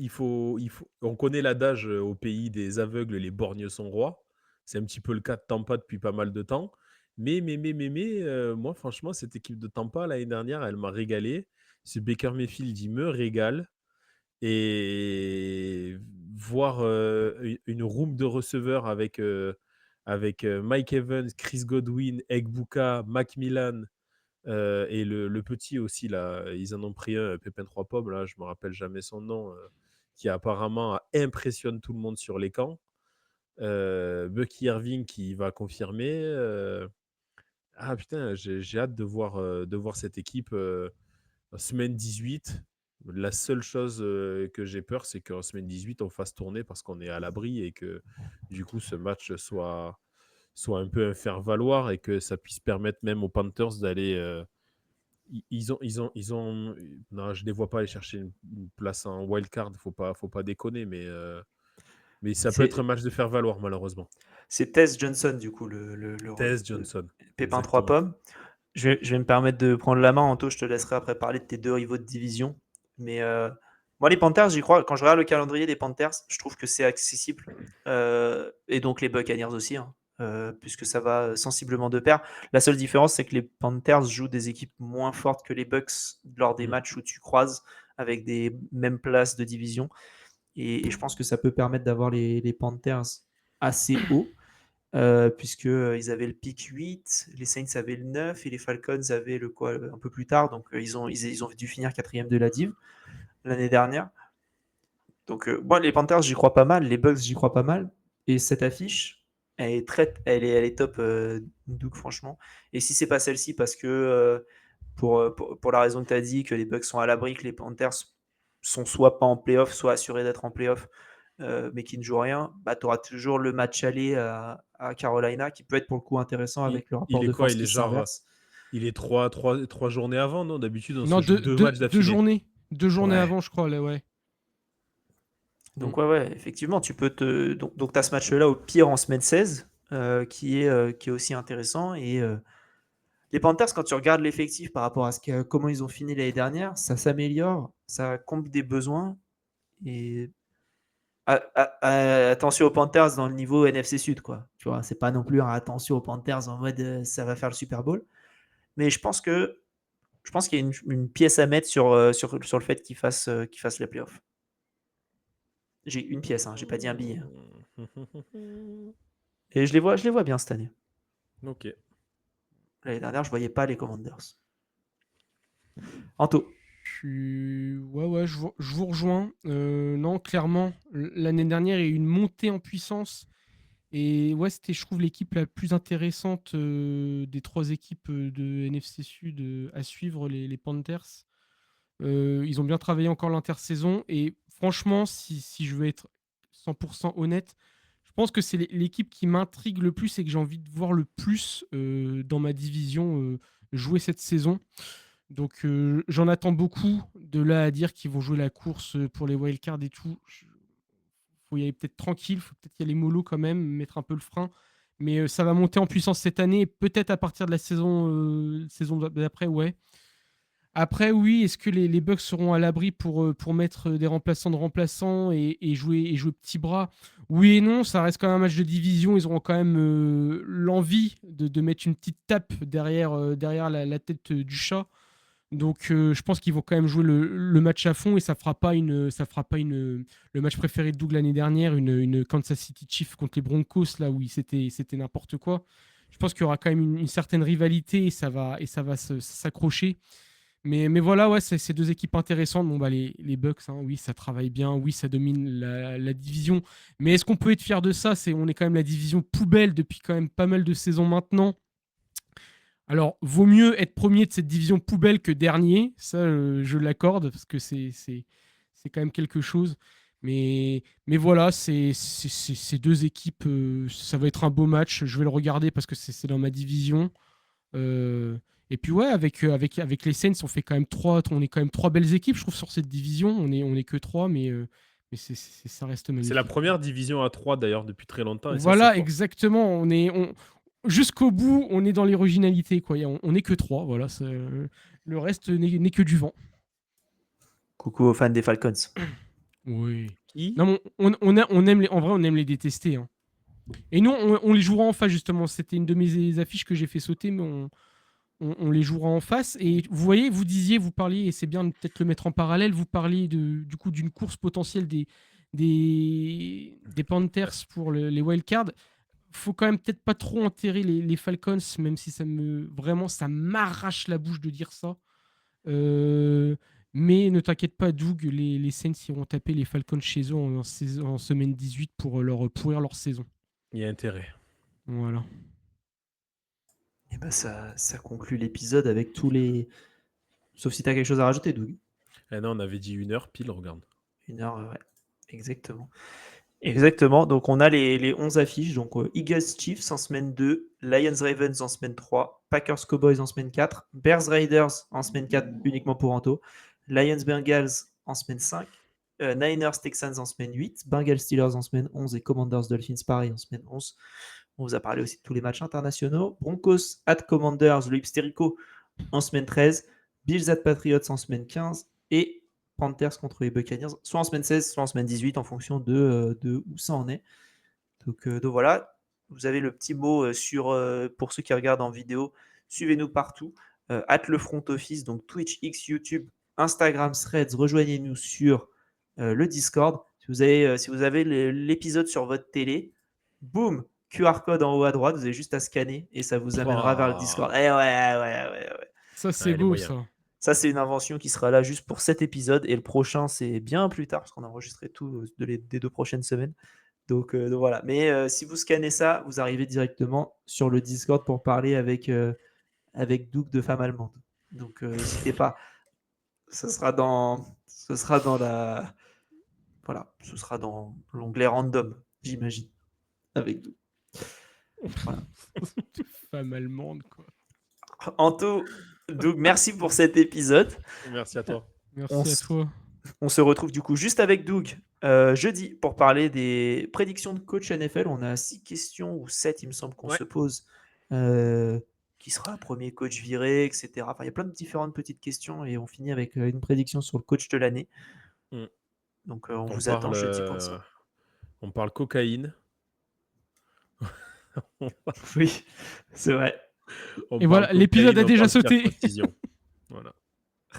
on connaît l'adage au pays des aveugles, les borgnes sont rois. C'est un petit peu le cas de Tampa depuis pas mal de temps. Mais, moi, franchement, cette équipe de Tampa, l'année dernière, elle m'a régalé. Ce Baker Mayfield, il me régale. Et voir une room de receveurs avec Mike Evans, Chris Godwin, Egbuka, Macmillan, et le petit aussi, là, ils en ont pris un, Pépin 3 Pommes, là, je me rappelle jamais son nom, qui apparemment impressionne tout le monde sur les camps. Bucky Irving qui va confirmer. Ah putain, j'ai hâte de voir cette équipe semaine 18. La seule chose que j'ai peur, c'est qu'en semaine 18, on fasse tourner parce qu'on est à l'abri et que du coup, ce match soit un peu un faire-valoir et que ça puisse permettre même aux Panthers d'aller. Ils ont. Non, je ne les vois pas aller chercher une place en wildcard, faut pas déconner, mais ça peut être un match de faire-valoir, malheureusement. C'est Tess Johnson, du coup, le Tess Johnson. Pépin 3 Exactement. pommes. Je vais me permettre de prendre la main, Anto, je te laisserai après parler de tes deux rivaux de division. Mais moi, les Panthers, j'y crois. Quand je regarde le calendrier des Panthers, je trouve que c'est accessible. Et donc les Buccaneers aussi, hein, puisque ça va sensiblement de pair. La seule différence, c'est que les Panthers jouent des équipes moins fortes que les Bucks lors des matchs où tu croises avec des mêmes places de division. Et je pense que ça peut permettre d'avoir les Panthers assez haut. Puisqu'ils avaient le pick 8, les Saints avaient le 9 et les Falcons avaient le quoi un peu plus tard. Donc ils ont dû finir 4e de la div l'année dernière. Donc moi, les Panthers, j'y crois pas mal. Les Bucks, j'y crois pas mal. Et cette affiche, elle est top, Doug, franchement. Et si c'est pas celle-ci, parce que pour la raison que tu as dit, que les Bucks sont à l'abri, que les Panthers sont soit pas en playoff, soit assurés d'être en playoff, mais qui ne jouent rien, bah, tu auras toujours le match aller à Carolina qui peut être pour le coup intéressant avec le rapport Il est de quoi? force Il est qui genre. s'inverse. Il est 3 journées avant, non? D'habitude, on Non, se joue 2 matchs deux d'affilée. journées. 2 journées Ouais. avant, je crois, là, ouais. Donc ouais, effectivement, tu peux te. Donc tu as ce match-là au pire en semaine 16, qui est aussi intéressant. Et les Panthers, quand tu regardes l'effectif par rapport à comment ils ont fini l'année dernière, ça s'améliore, ça comble des besoins. Et attention aux Panthers dans le niveau NFC Sud, quoi. Tu vois, c'est pas non plus un attention aux Panthers en mode ça va faire le Super Bowl. Mais je pense qu'il y a une pièce à mettre sur le fait qu'ils fassent les playoffs. J'ai une pièce, hein, j'ai pas dit un billet. Et je les vois bien cette année. Ok. L'année dernière, je voyais pas les Commanders. Anto. Ouais, je vous rejoins. Non, clairement, l'année dernière, il y a eu une montée en puissance. Et ouais, c'était, je trouve, l'équipe la plus intéressante des 3 équipes de NFC Sud à suivre, les Panthers. Ils ont bien travaillé encore l'intersaison. Et franchement, si je veux être 100% honnête, je pense que c'est l'équipe qui m'intrigue le plus et que j'ai envie de voir le plus dans ma division jouer cette saison. Donc j'en attends beaucoup. De là à dire qu'ils vont jouer la course pour les wildcards et tout, faut y aller peut-être tranquille, faut peut-être y aller mollo quand même, mettre un peu le frein. Mais ça va monter en puissance cette année, et peut-être à partir de la saison d'après, ouais. Après, oui, est-ce que les Bucks seront à l'abri pour mettre des remplaçants de remplaçants et jouer petit bras? Oui et non, ça reste quand même un match de division. Ils auront quand même l'envie de mettre une petite tape derrière la tête du chat. Donc, je pense qu'ils vont quand même jouer le match à fond et ça fera pas le match préféré de Doug l'année dernière, une Kansas City Chiefs contre les Broncos, là où c'était n'importe quoi. Je pense qu'il y aura quand même une certaine rivalité et ça va s'accrocher. Mais voilà, ouais, c'est deux équipes intéressantes. Bon, bah, les Bucks, hein, oui, ça travaille bien, oui, ça domine la division. Mais est-ce qu'on peut être fier de ça? On est quand même la division poubelle depuis quand même pas mal de saisons maintenant. Alors, vaut mieux être premier de cette division poubelle que dernier. Ça, je l'accorde, parce que c'est quand même quelque chose. Mais voilà, c'est deux équipes. Ça va être un beau match. Je vais le regarder parce que c'est dans ma division. Et puis ouais, avec les Saints, on est quand même trois belles équipes, je trouve, sur cette division. On est que trois, mais ça reste magnifique. C'est la première division à 3 d'ailleurs depuis très longtemps. Et Voilà, ça, c'est fort. exactement. Jusqu'au bout, on est dans l'originalité, quoi. On est que trois, voilà. Le reste n'est que du vent. Coucou aux fans des Falcons. Oui. Qui Non, mais on aime en vrai, on aime les détester, hein. Et nous, on les jouera en face, justement. C'était une de mes affiches que j'ai fait sauter, mais on les jouera en face. Et vous voyez, vous parliez, et c'est bien de peut-être le mettre en parallèle, vous parliez du coup d'une course potentielle des Panthers pour les wildcards. Faut quand même peut-être pas trop enterrer les Falcons, même si ça m'arrache la bouche de dire ça. Mais ne t'inquiète pas, Doug, les Saints iront taper les Falcons chez eux en semaine 18 pour leur pourrir leur saison. Il y a intérêt. Voilà. Et bah ça conclut l'épisode avec tous les. Sauf si tu as quelque chose à rajouter, Doug. Eh non, on avait dit 1 heure pile, regarde. 1 heure, ouais. Exactement. Exactement. Donc, on a les 11 affiches. Donc, Eagles Chiefs en semaine 2, Lions Ravens en semaine 3, Packers Cowboys en semaine 4, Bears Raiders en semaine 4 uniquement pour Anto, Lions Bengals en semaine 5, Niners Texans en semaine 8, Bengals Steelers en semaine 11 et Commanders Dolphins pareil en semaine 11. On vous a parlé aussi de tous les matchs internationaux. Broncos at Commanders, le Hipsterico en semaine 13, Bills at Patriots en semaine 15 et Panthers contre les Buccaneers, soit en semaine 16, soit en semaine 18, en fonction de où ça en est. Donc voilà, vous avez le petit mot pour ceux qui regardent en vidéo, suivez-nous partout, le front office, donc Twitch, X, YouTube, Instagram, Threads, rejoignez-nous sur le Discord. Si vous avez l'épisode sur votre télé, boum, QR code en haut à droite, vous avez juste à scanner et ça vous amènera vers le Discord. Ouais. Ça, c'est beau, ça. Ça, c'est une invention qui sera là juste pour cet épisode. Et le prochain, c'est bien plus tard, parce qu'on a enregistré tout des 2 prochaines semaines. Donc voilà. Mais si vous scannez ça, vous arrivez directement sur le Discord pour parler avec Doug de Femme Allemande. Donc n'hésitez pas. Ce sera dans la. Voilà. Ce sera dans l'onglet random, j'imagine. Avec Doug. Voilà. Femme allemande, quoi. Anto, Doug, merci pour cet épisode. Merci à toi. Merci à toi. On se retrouve du coup juste avec Doug jeudi pour parler des prédictions de coach NFL. On a 6 questions ou 7, il me semble, qu'on se pose. Qui sera premier coach viré, etc. Enfin, il y a plein de différentes petites questions et on finit avec une prédiction sur le coach de l'année. Donc on vous attend jeudi pour ça. On parle cocaïne. Oui, c'est vrai. Et voilà, l'épisode a déjà sauté. Voilà.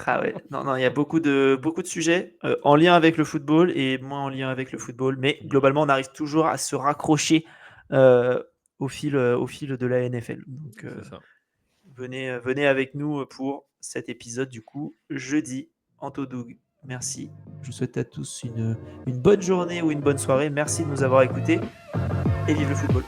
Ah ouais, non, il y a beaucoup de sujets en lien avec le football et moins en lien avec le football, mais globalement, on arrive toujours à se raccrocher au fil de la NFL. Donc, venez avec nous pour cet épisode du coup jeudi. Anto, Doug, merci. Je vous souhaite à tous une bonne journée ou une bonne soirée. Merci de nous avoir écoutés et vive le football.